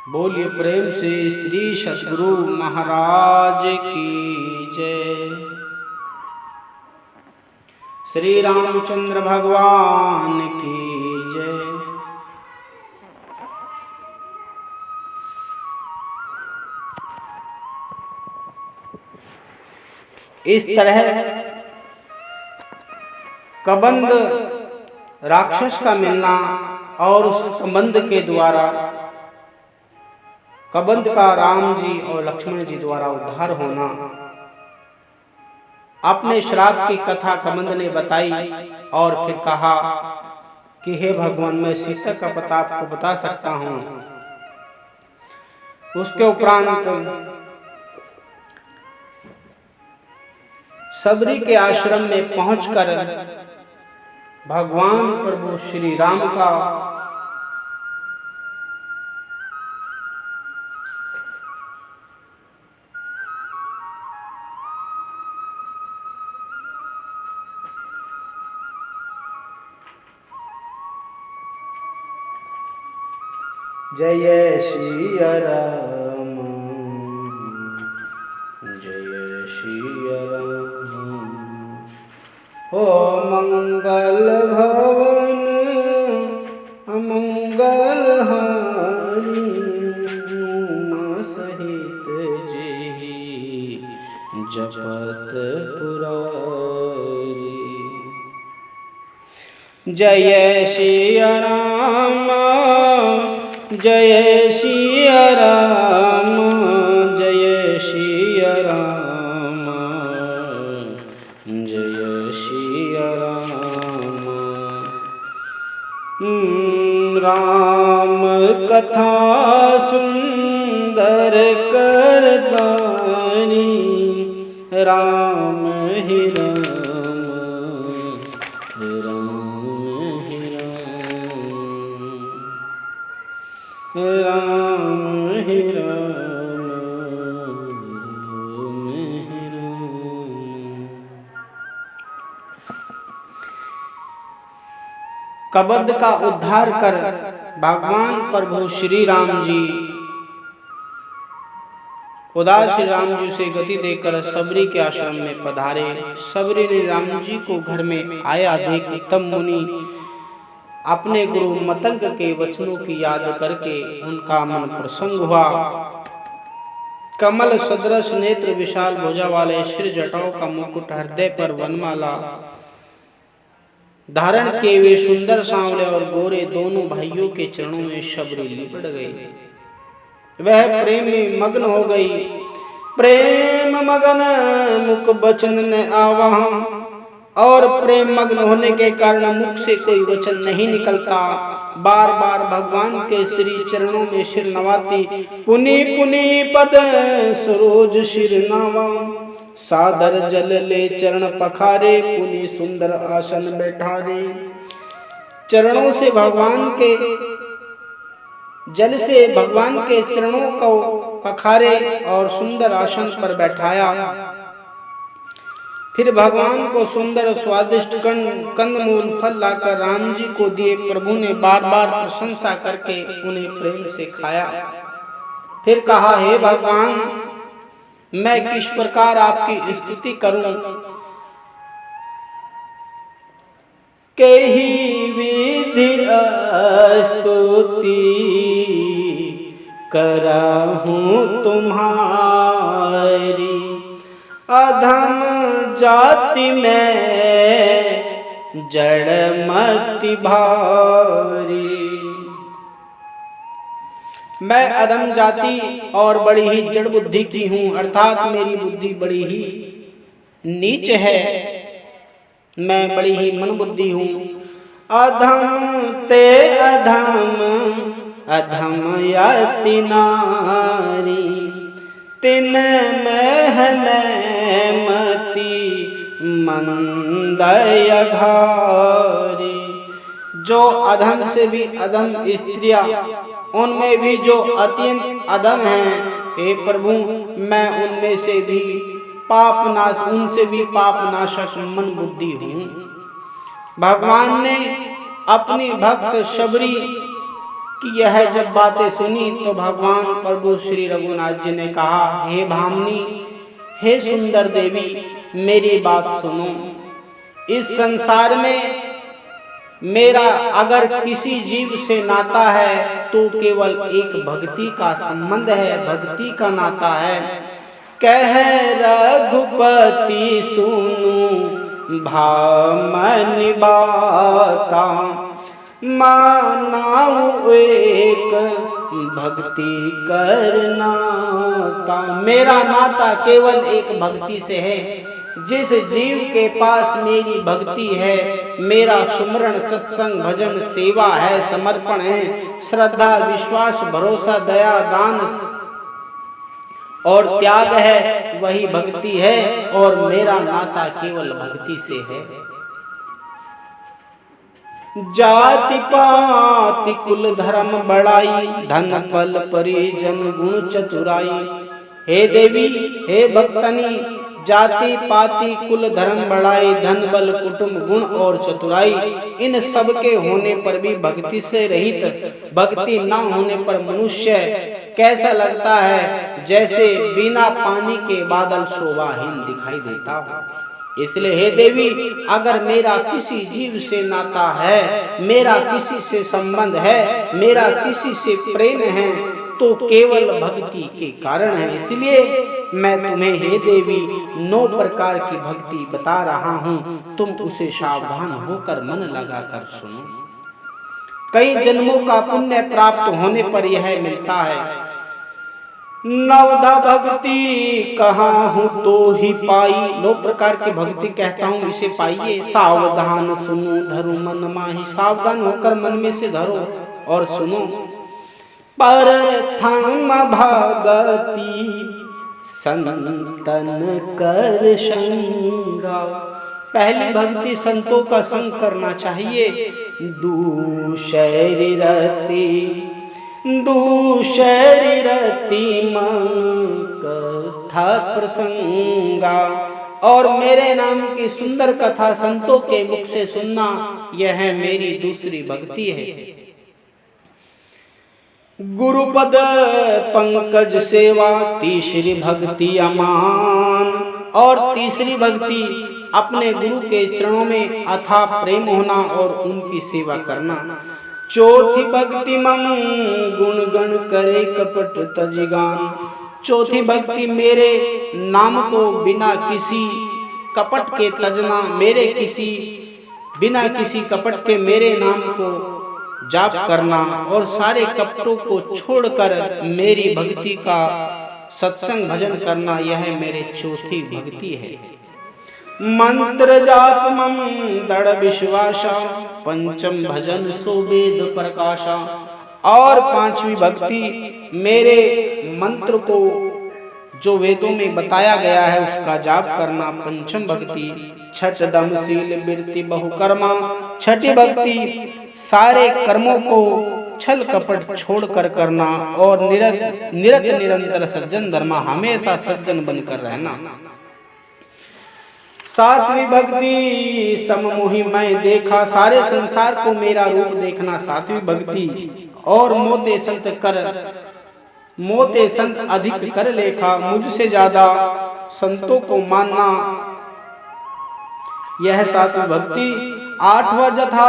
बोलिए प्रेम से श्री सद्गुरु महाराज की जय। श्री रामचंद्र भगवान की जय। इस तरह कबंध राक्षस का मिलना और उस कबंध के द्वारा कबंध का राम जी और लक्ष्मण जी द्वारा उद्धार होना, अपने श्राप की कथा कमंद ने बताई और फिर कहा कि हे भगवान, मैं सीता का पता आपको बता सकता हूँ। उसके उपरांत सबरी के आश्रम में पहुंचकर भगवान प्रभु श्री राम का जय सिया राम, जय सिया राम। हो मंगल भवन अमंगल हारी, उमा सहित जेहि जपत पुरारी। जय सिया राम, जय सिया राम, जय सिया राम, जय सिया राम। राम कथा सुंदर करदानी, राम ही राम, राम ही राम, राम ही राम, राम ही राम। कबंध का उद्धार कर भगवान प्रभु श्री राम जी उदार श्री राम जी से गति देकर सबरी के आश्रम में पधारे। सबरी ने राम जी को घर में आया देख तब मुनि अपने गुरु मतंग के वचनों की याद करके उनका मन प्रसन्न हुआ। कमल सदृश नेत्र, विशाल भुजा वाले सिर, जटाओं का मुकुट, हृदय पर वनमाला धारण के वे सुंदर सांवले और गोरे दोनों भाइयों के चरणों में सबरी लिपट गई। वह प्रेम में मग्न हो गई। प्रेम मगन मुख वचन न आवा, और प्रेम मग्न होने के कारण मुख से कोई वचन नहीं निकलता। बार बार भगवान के श्री चरणों में सिर नवाती, पुनि पुनि पद सरोज सिर नावा। सादर जल ले चरण पखारे, पुनि सुंदर आसन बैठारे। चरणों से भगवान के जल से भगवान के चरणों को पखारे और सुंदर आसन पर बैठाया। फिर भगवान को सुंदर स्वादिष्ट कंदमूल फल लाकर राम जी को दिए। प्रभु ने बार बार प्रशंसा करके उन्हें प्रेम से खाया। फिर कहा, हे भगवान, मैं किस प्रकार आपकी स्तुति करूं। केहि विधि स्तुति करहूं तुम्हारी, अधम जाति में जड़ मति भारी। मैं अधम जाति और बड़ी ही जड़ बुद्धि की हूँ, अर्थात मेरी बुद्धि बड़ी ही नीच है। मैं बड़ी ही मन बुद्धि हूँ। अधम ते अधम अधम यति नारी, तिन में मति मंदय घारी। जो अधम से भी अधम स्त्रियां, उनमें भी जो अत्यंत अधम हैं, हे प्रभु, मैं उनमें से भी उनसे भी पाप नाशक मन बुद्धि हूँ। भगवान ने अपनी भक्त शबरी की यह जब बातें सुनी तो भगवान प्रभु श्री रघुनाथ जी ने कहा, हे भामिनी, हे सुंदर देवी, मेरी बात सुनो। इस संसार में मेरा अगर किसी जीव से नाता है तो केवल एक भक्ति का संबंध है, भक्ति का नाता है। कह रघुपति सुनु भामनि बाता, मानाऊ एक भक्ति करना। मेरा नाता केवल एक भक्ति से है। जिस जीव के पास मेरी भक्ति है, मेरा सुमरण सत्संग भजन सेवा है, समर्पण है, श्रद्धा विश्वास भरोसा दया दान और त्याग है, वही भक्ति है। और मेरा नाता केवल भक्ति से है। जाति पाति कुल धर्म बड़ाई, धन बल परिजन गुण चतुराई। हे देवी हे भक्तनी, जाति पाति कुल धर्म बड़ाई, धन बल कुटुंब गुण और चतुराई, इन सब के होने पर भी भक्ति से रहित, भक्ति न होने पर मनुष्य कैसा लगता है, जैसे बिना पानी के बादल शोभाहीन दिखाई देता हो। इसलिए हे देवी, अगर मेरा किसी जीव से नाता है, मेरा किसी से संबंध है, मेरा किसी से प्रेम है, तो केवल भक्ति के कारण है। इसलिए मैं तुम्हें हे देवी 9 प्रकार की भक्ति बता रहा हूँ, तुम उसे सावधान होकर मन लगाकर सुनो। कई जन्मों का पुण्य प्राप्त होने पर यह मिलता है। नवधा भक्ति कहाँ हूँ तो ही पाई, 9 प्रकार की भक्ति कहता हूँ, इसे पाइए। सावधान सुनो धरो मन माही, सावधान होकर मन में से धरो और सुनो। प्रथम भगति संतन कर संगा, पहली भक्ति संतों का संग करना चाहिए। दूसरी रति मन कथा प्रसंगा, और मेरे नाम की सुंदर कथा संतों के मुख से सुनना, यह मेरी दूसरी भक्ति है। गुरुपद पंकज सेवा, तीसरी भक्ति अमान, और तीसरी भक्ति अपने गुरु के चरणों में अथाह प्रेम होना और उनकी सेवा करना। चौथी भक्ति मम गुण गण करे कपट तजिगान, चौथी भक्ति मेरे नाम को बिना किसी कपट के तजना, बिना किसी कपट के मेरे नाम को जाप करना और सारे कपटों को छोड़कर मेरी भक्ति का सत्संग भजन करना, यह मेरे चौथी भक्ति है। मंत्र जाप मम दृढ़ विश्वासा, पंचम भजन सो वेद प्रकाशा, और 5वीं भक्ति मेरे मंत्र को जो वेदों में बताया गया है उसका जाप करना, पंचम भक्ति। छठ दम शील वृत्ति बहुकर्मा, छठी भक्ति सारे कर्मों को छल कपट छोड़कर करना और निरंतर सज्जन धर्म, हमेशा सज्जन बनकर रहना। 7वीं भक्ति सममोहि मैं देखा, सारे संसार को मेरा रूप देखना, 7वीं भक्ति। और मोते संत अधिक कर लेखा, मुझसे ज्यादा संतों को मानना, यह 7वीं भक्ति। 8वां जथा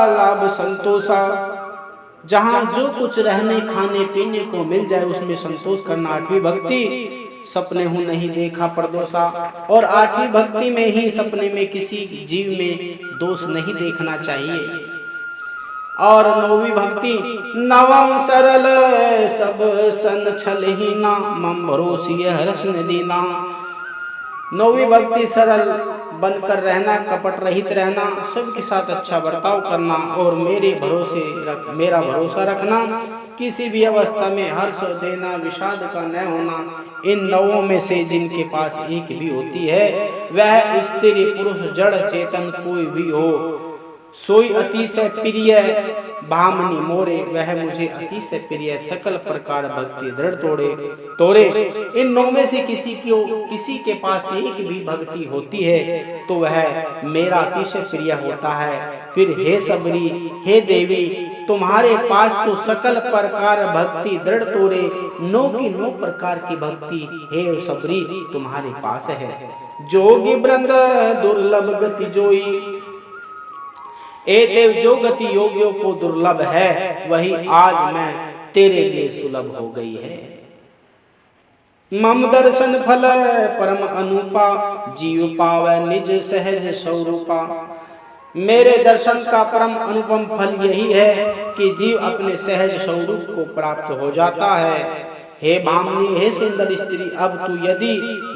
लाभ संतोषा, जहाँ जो कुछ रहने खाने पीने को मिल जाए उसमें संतोष करना, 8वीं भक्ति। सपने हूँ नहीं देखा परदोषा, और 8वीं भक्ति में ही सपने में किसी जीव में दोष नहीं देखना चाहिए। और 9वीं भक्ति नवम सरल सब सन छलहीना, मम भरोसी हर्ष दीना, 9वीं भक्ति सरल बनकर रहना, कपट रहित रहना, सबके साथ अच्छा बर्ताव करना और मेरा भरोसा रखना, किसी भी अवस्था में हर्ष देना, विषाद का न होना। इन 9 में से जिनके पास एक भी होती है, वह स्त्री पुरुष जड़ चेतन कोई भी हो, सोई अतिशय प्रिय भामनी मोरे, वह मुझे अतिशय प्रिय, सकल प्रकार भक्ति दृढ़ तोरे। इन 9 में से किसी के पास एक भी भक्ति होती है तो वह मेरा अतिशय प्रिय होता है। फिर हे सबरी, हे देवी, तुम्हारे पास तो सकल प्रकार भक्ति दृढ़ तोरे, 9 की 9 प्रकार की भक्ति हे सबरी तुम्हारे पास है। जोगी वृंद दुर्लभ गति जोई, ए देव, जो गति योगियों को दुर्लभ है वही आज मैं तेरे लिए सुलभ हो गई है। मम दर्शन फल परम अनुपा, जीव पावै निज सहज स्वरूपा, मेरे दर्शन का परम अनुपम फल यही है कि जीव अपने सहज स्वरूप को प्राप्त हो जाता है। हे भामिनी, हे सुंदर स्त्री, अब तू यदि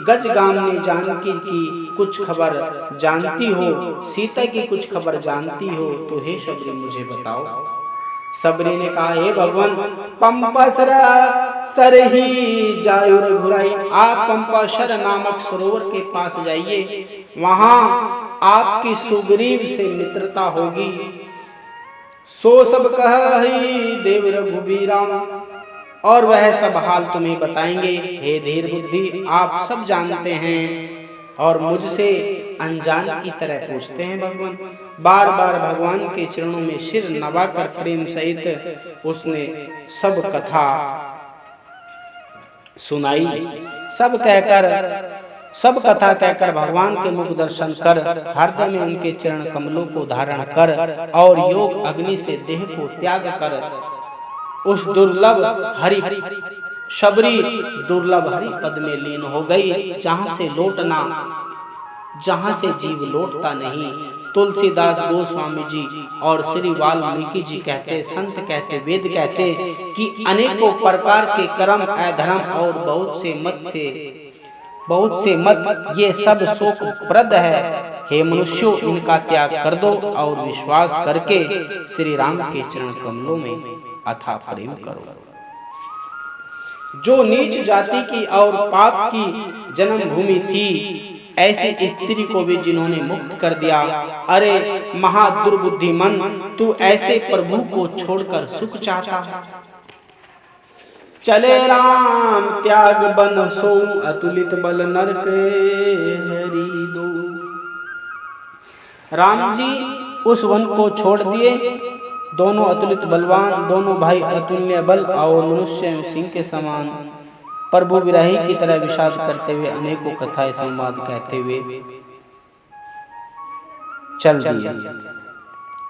गजगामिनी जानकी की कुछ खबर जानती हो, सीता की कुछ खबर जानती हो, तो हे शबरी मुझे बताओ। सबरी ने कहा, हे भगवान, पंपासर सरही जायु रघुराई, आप पंपासर नामक सरोवर के पास जाइए, वहां आपकी सुग्रीव से मित्रता होगी। सो सब कही देव रघुबीरा, और वह सब हाल तुम्हें बताएंगे। हे धीर बुद्धि, आप सब जानते हैं और मुझसे अनजान की तरह पूछते हैं। भगवान बार बार भगवान के चरणों में सिर नवाकर प्रेम सहित उसने सब कथा सुनाई। सब कथा कहकर भगवान के मुख दर्शन कर, हृदय में उनके चरण कमलों को धारण कर और योग अग्नि से देह को त्याग कर उस दुर्लभ हरि शबरी दुर्लभ हरि पद में लीन हो गई, जहां से जीव लौटता नहीं। तुलसीदास गोस्वामी जी और श्री वाल्मीकि जी कहते, संत कहते, वेद कहते कि अनेकों प्रकार के कर्म, अधर्म और बहुत से मत ये सब शोकप्रद है। हे मनुष्यों, इनका त्याग कर दो और विश्वास करके श्री राम के चरण कमलों में अथाह प्रेम करो। जो नीच जाति की और पाप की जन्मभूमि थी, ऐसी स्त्री को भी जिन्होंने मुक्त कर दिया। अरे महादुर्बुद्धिमन, तू ऐसे प्रभु को छोड़कर सुख चाहता। चले राम त्याग बन सो, अतुलित बल नरक हरि दो। राम जी उस वन को छोड़ दिए। दोनों अतुलित बलवान, दोनों भाई अतुल्य बल और मनुष्य सिंह के समान प्रभु विरही की तरह विषाद करते हुए अनेकों कथाएं संवाद कहते हुए चल दिए।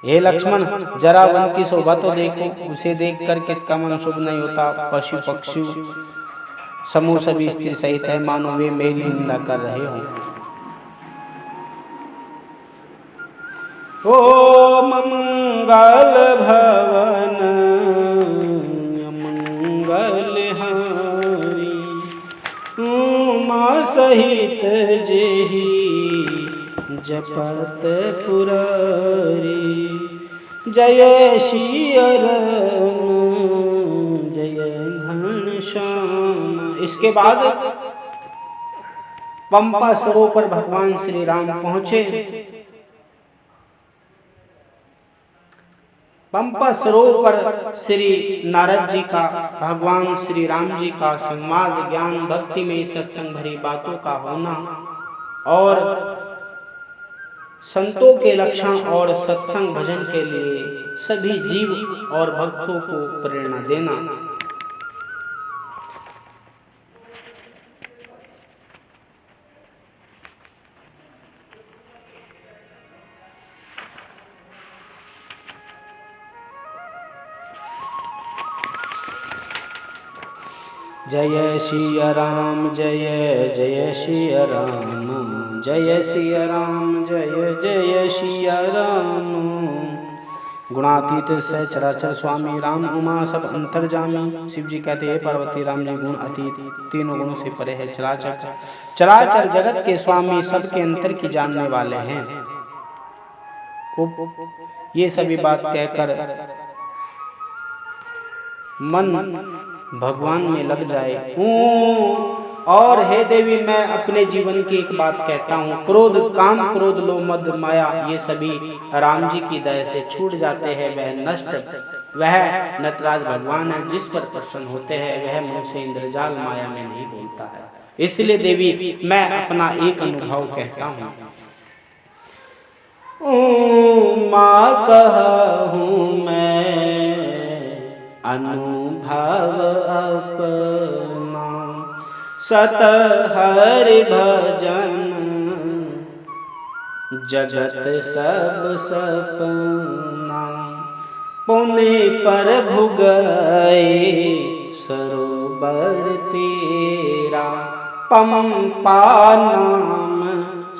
हे लक्ष्मण, जरा वन की शोभा तो देखो, उसे देखकर किसका मन शुभ नहीं होता। पशु पक्षी समूह सभी स्त्री सहित है, मानो वे मेरी निंदा कर रहे हो। ओ मंगल भवन मंगल हारी, उमा सहित जेहि जपत पुरारी। जय श्रीअरन जय घनश्याम। इसके बाद पंपा सरोवर पर भगवान श्री राम पहुंचे। पंपा सरोवर पर श्री नारद जी का, भगवान श्री राम जी का संवाद, ज्ञान भक्ति में सत्संग भरी बातों का होना और संतों के लक्षण और सत्संग भजन के लिए सभी जीव और भक्तों को प्रेरणा देना। जय सिया राम जय जय सिया राम, जय सिया राम जय जय सिया राम। गुणातीत से चराचर स्वामी राम, उमा सब अंतर्जामी। शिव जी कहते हैं पार्वती राम जी गुण अतीत, तीनों गुणों से परे है। चराचर जगत के स्वामी, सबके अंतर की जानने वाले हैं। ये सभी बात कहकर मन भगवान में लग जाए। और हे देवी, मैं अपने जीवन की एक बात कहता हूँ। क्रोध, काम, क्रोध, लोभ, मद, माया, ये सभी राम जी की दया से छूट जाते हैं। वह नटराज भगवान है, जिस पर प्रसन्न होते हैं वह मुंह से इंद्रजाल माया में नहीं बोलता है। इसलिए देवी, मैं अपना एक अनुभव कहता हूँ। माँ कहूँ मैं अनुभव अपना, सत हरि भजन जगत सब सपना। पुण्य प्रभु गए सरोवर तेरा, पंपा नाम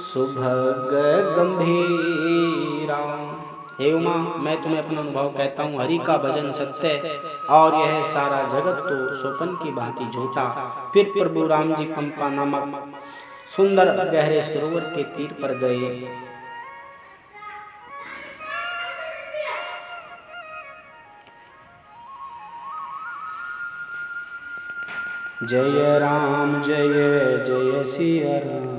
सुभग गंभीरा। हे उमा, मैं तुम्हें अपना अनुभव कहता हूँ। हरि का भजन सत्य और यह सारा जगत तो स्वप्न की भांति झूठा। फिर प्रभु राम जी पंपा नामक सुंदर गहरे सरोवर के तीर पर गए। जय राम जय जय सिया राम।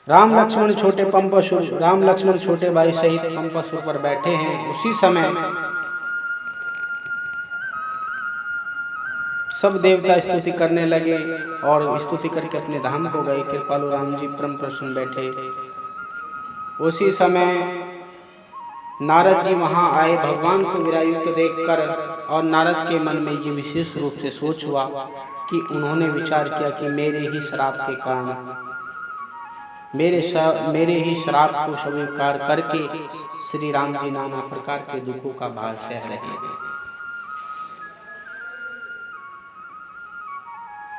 राम लक्ष्मण छोटे पंपासुर, राम लक्ष्मण छोटे भाई सहित पंपासुर पर बैठे हैं। उसी समय सब देवता स्तुति करने लगे और स्तुति करके अपने धाम को गए। कृपालु राम जी परम प्रसन्न बैठे। उसी समय नारद जी वहां आए। भगवान को विरायुक्त देखकर और नारद के मन में ये विशेष रूप से सोच हुआ कि उन्होंने विचार किया कि मेरे ही श्राप के कारण, मेरे ही श्राप को स्वीकार करके श्री राम जी नाना प्रकार के दुखों का भार सह रहे हैं।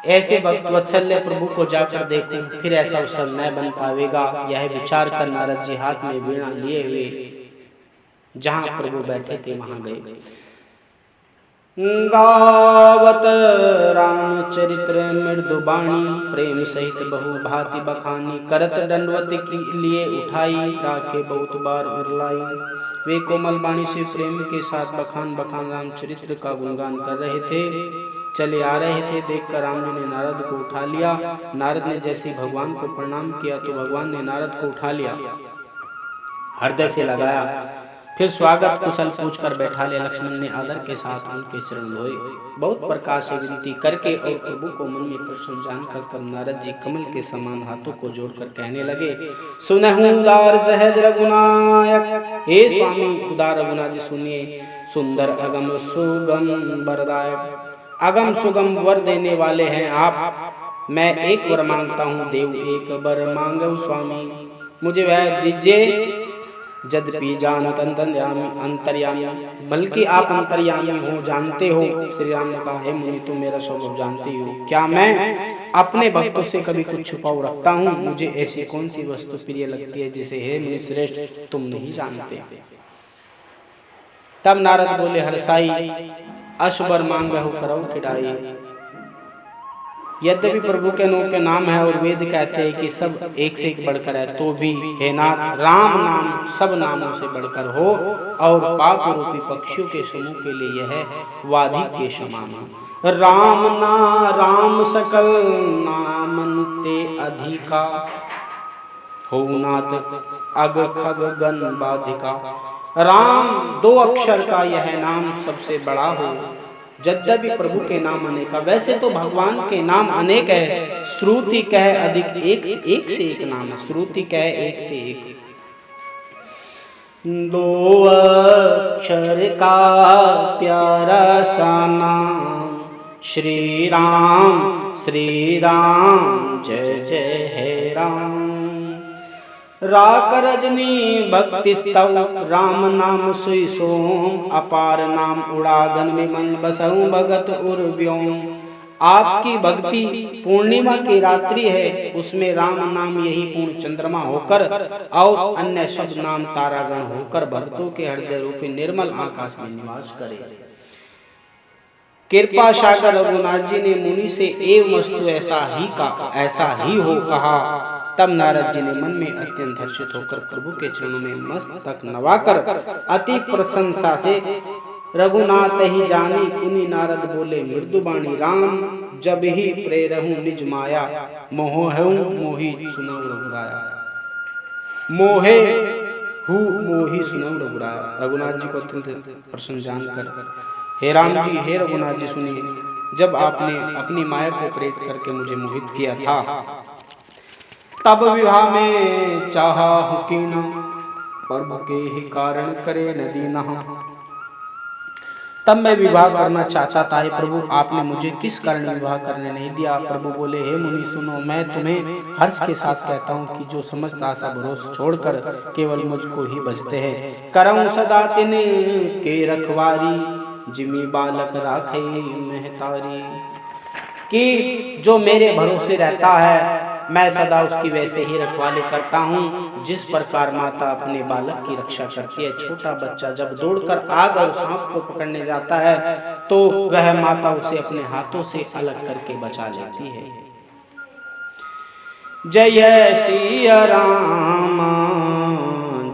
ऐसे वत्सल्य प्रभु को जाकर देखूं, फिर ऐसा अवसर न बन पावेगा। यह विचार कर नारद जी हाथ में वीणा लिए हुए जहां प्रभु बैठे थे वहां गए। गावत रामचरित्र मृदुबाणी, प्रेम सहित बहु भांति बखानी। करत दंडवत की लिए उठाई, राखे बहुत बार उरलाई। वे कोमल बाणी से प्रेम के साथ बखान रामचरित्र का गुणगान कर रहे थे। चले आ रहे थे। देखकर राम जी ने नारद को उठा लिया। नारद ने जैसे भगवान को प्रणाम किया तो भगवान ने नारद को उठा लिया, हृदय से लगाया। फिर स्वागत कुशल पूछकर बैठा ले। लक्ष्मण ने आदर के साथ उनके चरण धोए। बहुत प्रकार से विनती करके और प्रभु को मन में प्रसन्न जानकर तब नारद जी कमल के समान हाथों को जोड़कर कहने लगे, सुनहु उदार सहज रघुनायक। हे स्वामी उदार रघुनाथ जी सुनिए। सुंदर अगम सुगम वरदायक, अगम सुगम वर देने वाले हैं आप। मैं एक वर मांगता हूँ, देव एक वर मांगो स्वामी। मुझे वह दीजिए यद्यपि जानत अंतर्यामी, बल्कि आप अंतर्यामी हो, जानते हो। श्री राम ने कहा, हे मुनि तुम मेरा स्वभाव जानते हो। क्या मैं अपने भक्तों से कभी कुछ छुपाव रखता हूँ? मुझे ऐसी कौन सी वस्तु प्रिय लगती है जिसे हे मुनि श्रेष्ठ तुम नहीं जानते? तब नारद बोले, हर्षाई अशबर मांग हो करौ खिड़ाई। यद्यपि प्रभु के अनोखे नाम है और वेद कहते हैं कि सब एक से एक बढ़कर है, तो भी हे नाथ राम नाम सब नामों से बढ़कर हो और पाप रूपी पक्षियों के समूह के लिए यह वादी के समान। राम ना राम सकल नामन ते अधिका, हो नाथ अग खग गण बाधिका। राम दो अक्षर का यह नाम सबसे बड़ा हो। यद्यपि प्रभु के नाम अनेक, वैसे तो भगवान के नाम अनेक है। श्रुति कह अधिक एक से एक नाम है। श्रुति कह एक से एक। दो अक्षर का प्यारा सा नाम श्री राम जय जय है राम। राक रजनी भक्ति स्तव, राम नाम सुई सोम। अपार नाम उड़ागन में मन बसऊं, भगत उर्व्योम। आपकी भक्ति पूर्णिमा की रात्रि है, उसमें राम नाम यही पूर्ण चंद्रमा होकर और अन्य सब नाम तारागण होकर भक्तों के हृदय रूपी निर्मल आकाश में निवास करे। कृपा सागर रघुनाथ जी ने मुनि से एवं वस्तु ऐसा ही हो कहा। तब नारद जी ने मन में अत्यंत हर्षित होकर प्रभु के चरणों में मस्तक नवाकर अति प्रशंसा से रघुनाथ ही जानी पुनि नारद बोले, मृदुबाणी राम जब ही प्रेरहूं निज माया। मोहहूं मोहि सुनौ रघुराया, मोहे हूँ मोहि सुनौ रघुराया। रघुनाथ जी को अत्यंत प्रसन्न जानकर, हे राम जी हे रघुनाथ जी सुनिए, जब आपने अपनी माया को प्रेरित करके मुझे मोहित किया था, तब विवाह में चाहा हुकीना, प्रभु के ही कारण करे न दीना। तब मैं विवाह करना चाहता था, प्रभु आपने मुझे किस कारण विवाह करने नहीं दिया? प्रभु बोले, हे मुनि सुनो, मैं तुम्हें हर्ष के साथ कहता हूँ कि जो समस्त आशा भरोसा छोड़कर केवल मुझको ही बजते हैं। करऊं सदा तिन के रखवारी, जिमी बालक राखे महतारी। कि जो मेरे भरोसे रहता है मैं सदा उसकी वैसे ही रखवाली करता हूँ जिस प्रकार माता अपने बालक की रक्षा करती है। छोटा बच्चा जब दौड़कर आग और सांप को पकड़ने जाता है तो वह माता उसे अपने हाथों से अलग करके बचा लेती है। जय सिया राम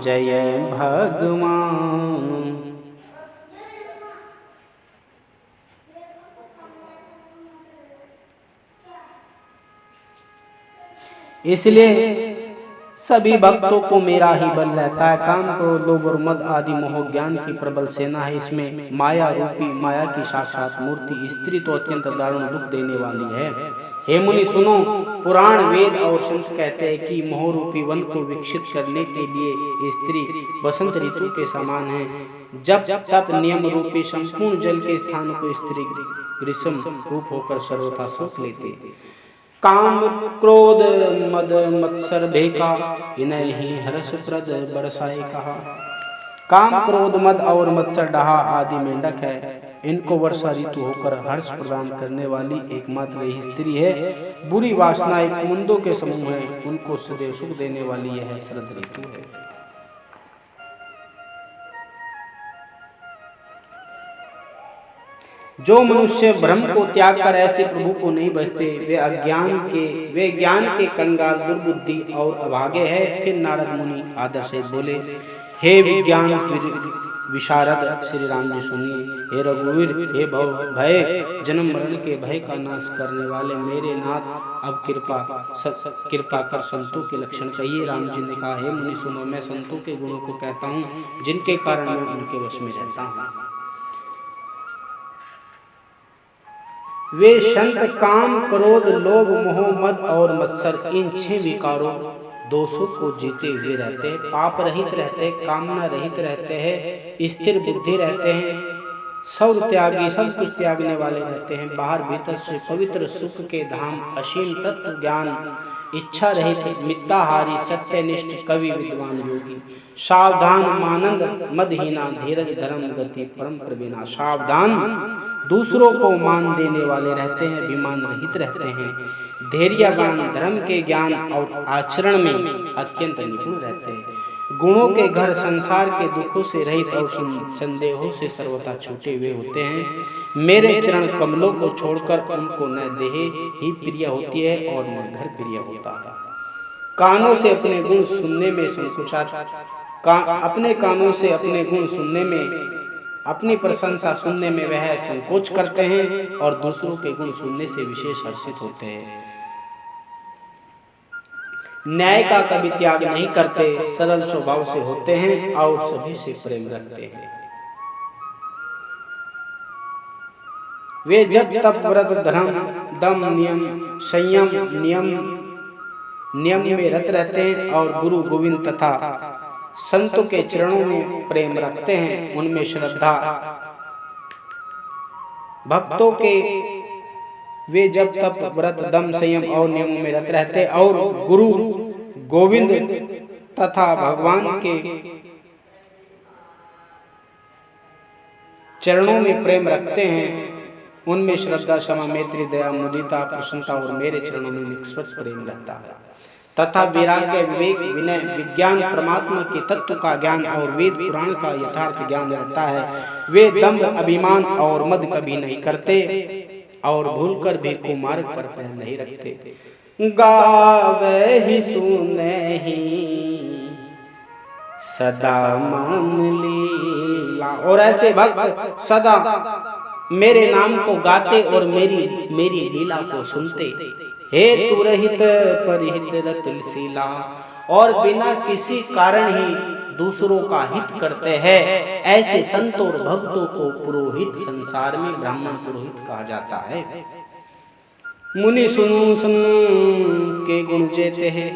जय भगवान। इसलिए सभी भक्तों को मेरा ही बल रहता है। काम क्रोध लोभ और मद आदि मोह ज्ञान की प्रबल सेना है। इसमें माया रूपी माया की साक्षात मूर्ति स्त्री तो अत्यंत दारुण दुख देने वाली है। हे मुनि सुनो, पुराण वेद और संत कहते हैं कि मोह रूपी वन को विकसित करने के लिए स्त्री बसंत ऋतु के समान है। जब तप नियम रूपी संपूर्ण जल के स्थान को स्त्री ग्रीष्म रूप होकर सर्वथा सोख लेती। काम क्रोध मद मत्सर भेका इन्हें ही हर्ष प्रद बरसाए कहा। काम क्रोध मद और मत्सर डहा आदि मेंढक है। इनको वर्षा ऋतु होकर हर्ष प्रदान करने वाली एकमात्र यही स्त्री है। बुरी वासना एक मुंदों के समूह है, उनको सदैव सुख देने वाली यह शरद ऋतु है। जो मनुष्य ब्रह्म को त्याग कर ऐसे प्रभु को नहीं बचते वे ज्ञान के कंगाल दुर्बुद्धि और अभागे है। फिर नारद मुनि आदर से बोले, हे विज्ञान विशारद श्री राम जी सुनिए। हे रघुवीर, हे भय जन्म मरण के भय का नाश करने वाले मेरे नाथ, अब कृपा कर संतों के लक्षण कहिए। राम जी ने कहा, हे मुनि सुनो, मैं संतों के गुणों को कहता हूँ जिनके कारण मैं उनके वश में रहता हूँ। वे संत काम क्रोध लोभ मोह मद और मत्सर इन 6 विकारों दोषों को जीते हुए रहते हैं। पाप रहित रहते हैं, कामना रहित रहते हैं, स्थिर बुद्धि रहते हैं, सब त्यागी सब कुछ त्यागने वाले रहते हैं। बाहर भीतर से पवित्र सुख के धाम असीम तत्व ज्ञान इच्छा रहित मिथ्याहारी सत्यनिष्ठ कवि विद्वान योगी। सावधान मानंद मदहीना धीरज धर्म गति परम प्रवीणा। सावधान दूसरों को मान देने वाले रहते हैं, अभिमान रहित रहते हैं, धैर्यवान धर्म के ज्ञान और आचरण में अत्यंत निपुण रहते हैं। गुणों के घर संसार के दुखों से रहित और संदेहों से सर्वथा छूटे हुए होते हैं। मेरे चरण कमलों को छोड़कर उनको न देह ही प्रिय होती है और न घर प्रिय होता है। कानों से अपने गुण सुनने में संकुचात अपने कानों से अपने गुण सुनने में अपनी प्रशंसा सुनने में वह संकोच करते हैं और दूसरों के गुण सुनने से विशेष हर्षित होते हैं। न्याय का कभी त्याग नहीं करते, सरल स्वभाव से होते हैं और सभी से प्रेम रखते हैं। वे जब तक व्रत धर्म दम नियम संयम नियम में रत रहते हैं और गुरु गोविंद तथा संतों के चरणों में प्रेम रखते हैं, उनमें श्रद्धा भक्तों के वे जब तक व्रत दम संयम और नियमों में रत रहते और गुरु गोविंद तथा भगवान के चरणों में प्रेम रखते हैं, उनमें श्रद्धा क्षमा मैत्री दया मुदिता प्रसन्नता और मेरे चरणों में निष्पक्ष प्रेम रहता है तथा वैराग्य विवेक विनय विज्ञान परमात्मा के तत्व का ज्ञान और वेद पुराण का यथार्थ ज्ञान रहता है। वे दंभ अभिमान और मद कभी नहीं करते और भूलकर भी कुमार्ग पर पैर नहीं रखते। गावे ही सुने ही सदा मामलीला। और ऐसे भक्त सदा मेरे नाम को गाते और मेरी लीला को सुनते। हे तू रहित परिहित रतनशीला, और बिना किसी कारण ही दूसरों का हित करते हैं, ऐसे संतों और भक्तों को पुरोहित संसार में ब्राह्मण पुरोहित कहा जाता है। मुनि सुनु के गुण जेते हैं,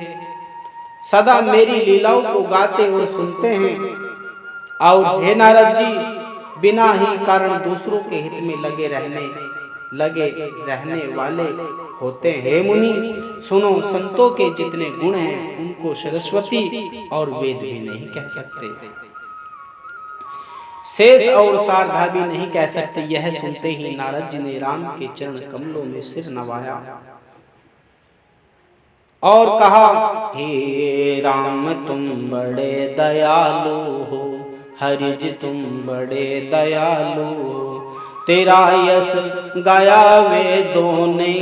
सदा मेरी लीलाओं को गाते और सुनते हैं। और हे नारद जी, बिना ही कारण दूसरों के हित में लगे रहने वाले होते हैं। हे मुनि सुनो, संतों के जितने गुण हैं उनको सरस्वती और वेद भी नहीं कह सकते, शेष और शारदा भी नहीं कह सकते। यह सुनते ही नारद जी ने राम के चरण कमलों में सिर नवाया और कहा, हे राम तुम बड़े दयालु हो, हरि जी तुम बड़े दयालु हो। तेरा यश गाया वेदों ने,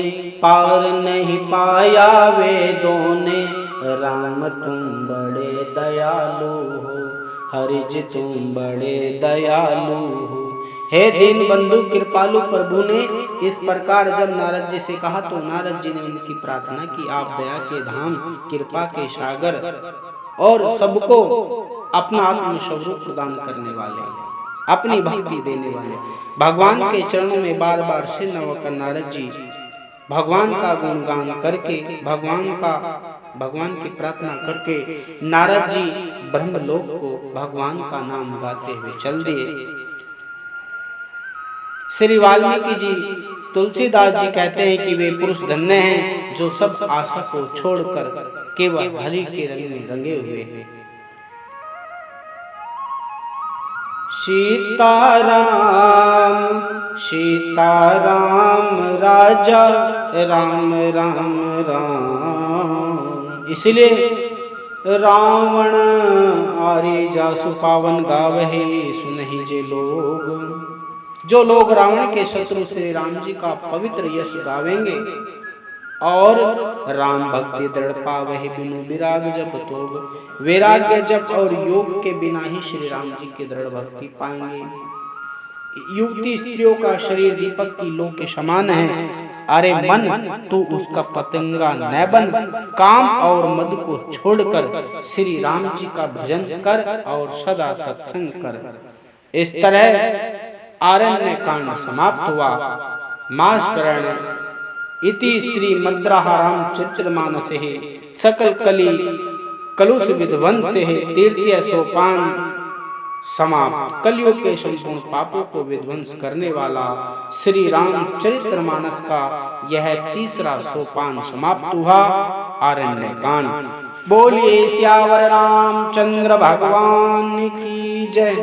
पार नहीं पाया वेदों ने। राम तुम बड़े दयालु हो, हरि जी तुम बड़े दयालु हो। हे दीन बंधु कृपालु प्रभु ने इस प्रकार जब नारद जी से कहा तो नारद जी ने उनकी प्रार्थना की, आप दया के धाम, कृपा के सागर और सबको अपना आत्मस्वरूप प्रदान करने वाले, अपनी भक्ति देने वाले, भगवान के चरणों में बार बार सिर नवाकर नारद जी भगवान का गुणगान करके, भगवान की प्रार्थना करके नारद जी ब्रह्मलोक को भगवान का नाम गाते हुए चल दिए। श्री वाल्मीकि जी, तुलसीदास जी कहते हैं कि वे पुरुष धन्य हैं जो सब आशा को छोड़कर केवल हरि के रंग में रंगे हुए हैं। सीताराम सीताराम राजा राम राम राम। इसलिए रावण आरे जासु पावन गावहे, सुनहि जे लोग। जो लोग रावण के शत्रु श्री राम जी का पवित्र यश गावेंगे और राम भक्ति दृढ़ पावहि, बिनु विराग जप तोग। वैराग्य जप और योग के बिना ही श्री राम जी की दृढ़ भक्ति पाएंगे। युवती स्त्रियों का शरीर दीपक की लो के समान है। अरे मन, तू उसका पतंगा न बन, काम और मद को छोड़कर श्री राम जी का भजन कर और सदा सत्संग कर। इस तरह आरण्य कांड समाप्त हुआ। मास पुराण इति श्री मद्राहारामचरितमानसे सकल कली कलुष विध्वंसे तृतीय सोपान समाप्त। कलयुग के संपूर्ण पापों को विध्वंस करने वाला श्री रामचरितमानस का यह तीसरा सोपान समाप्त हुआ, आरण्य कांड। बोलिए सियावर रामचंद्र भगवान की जय।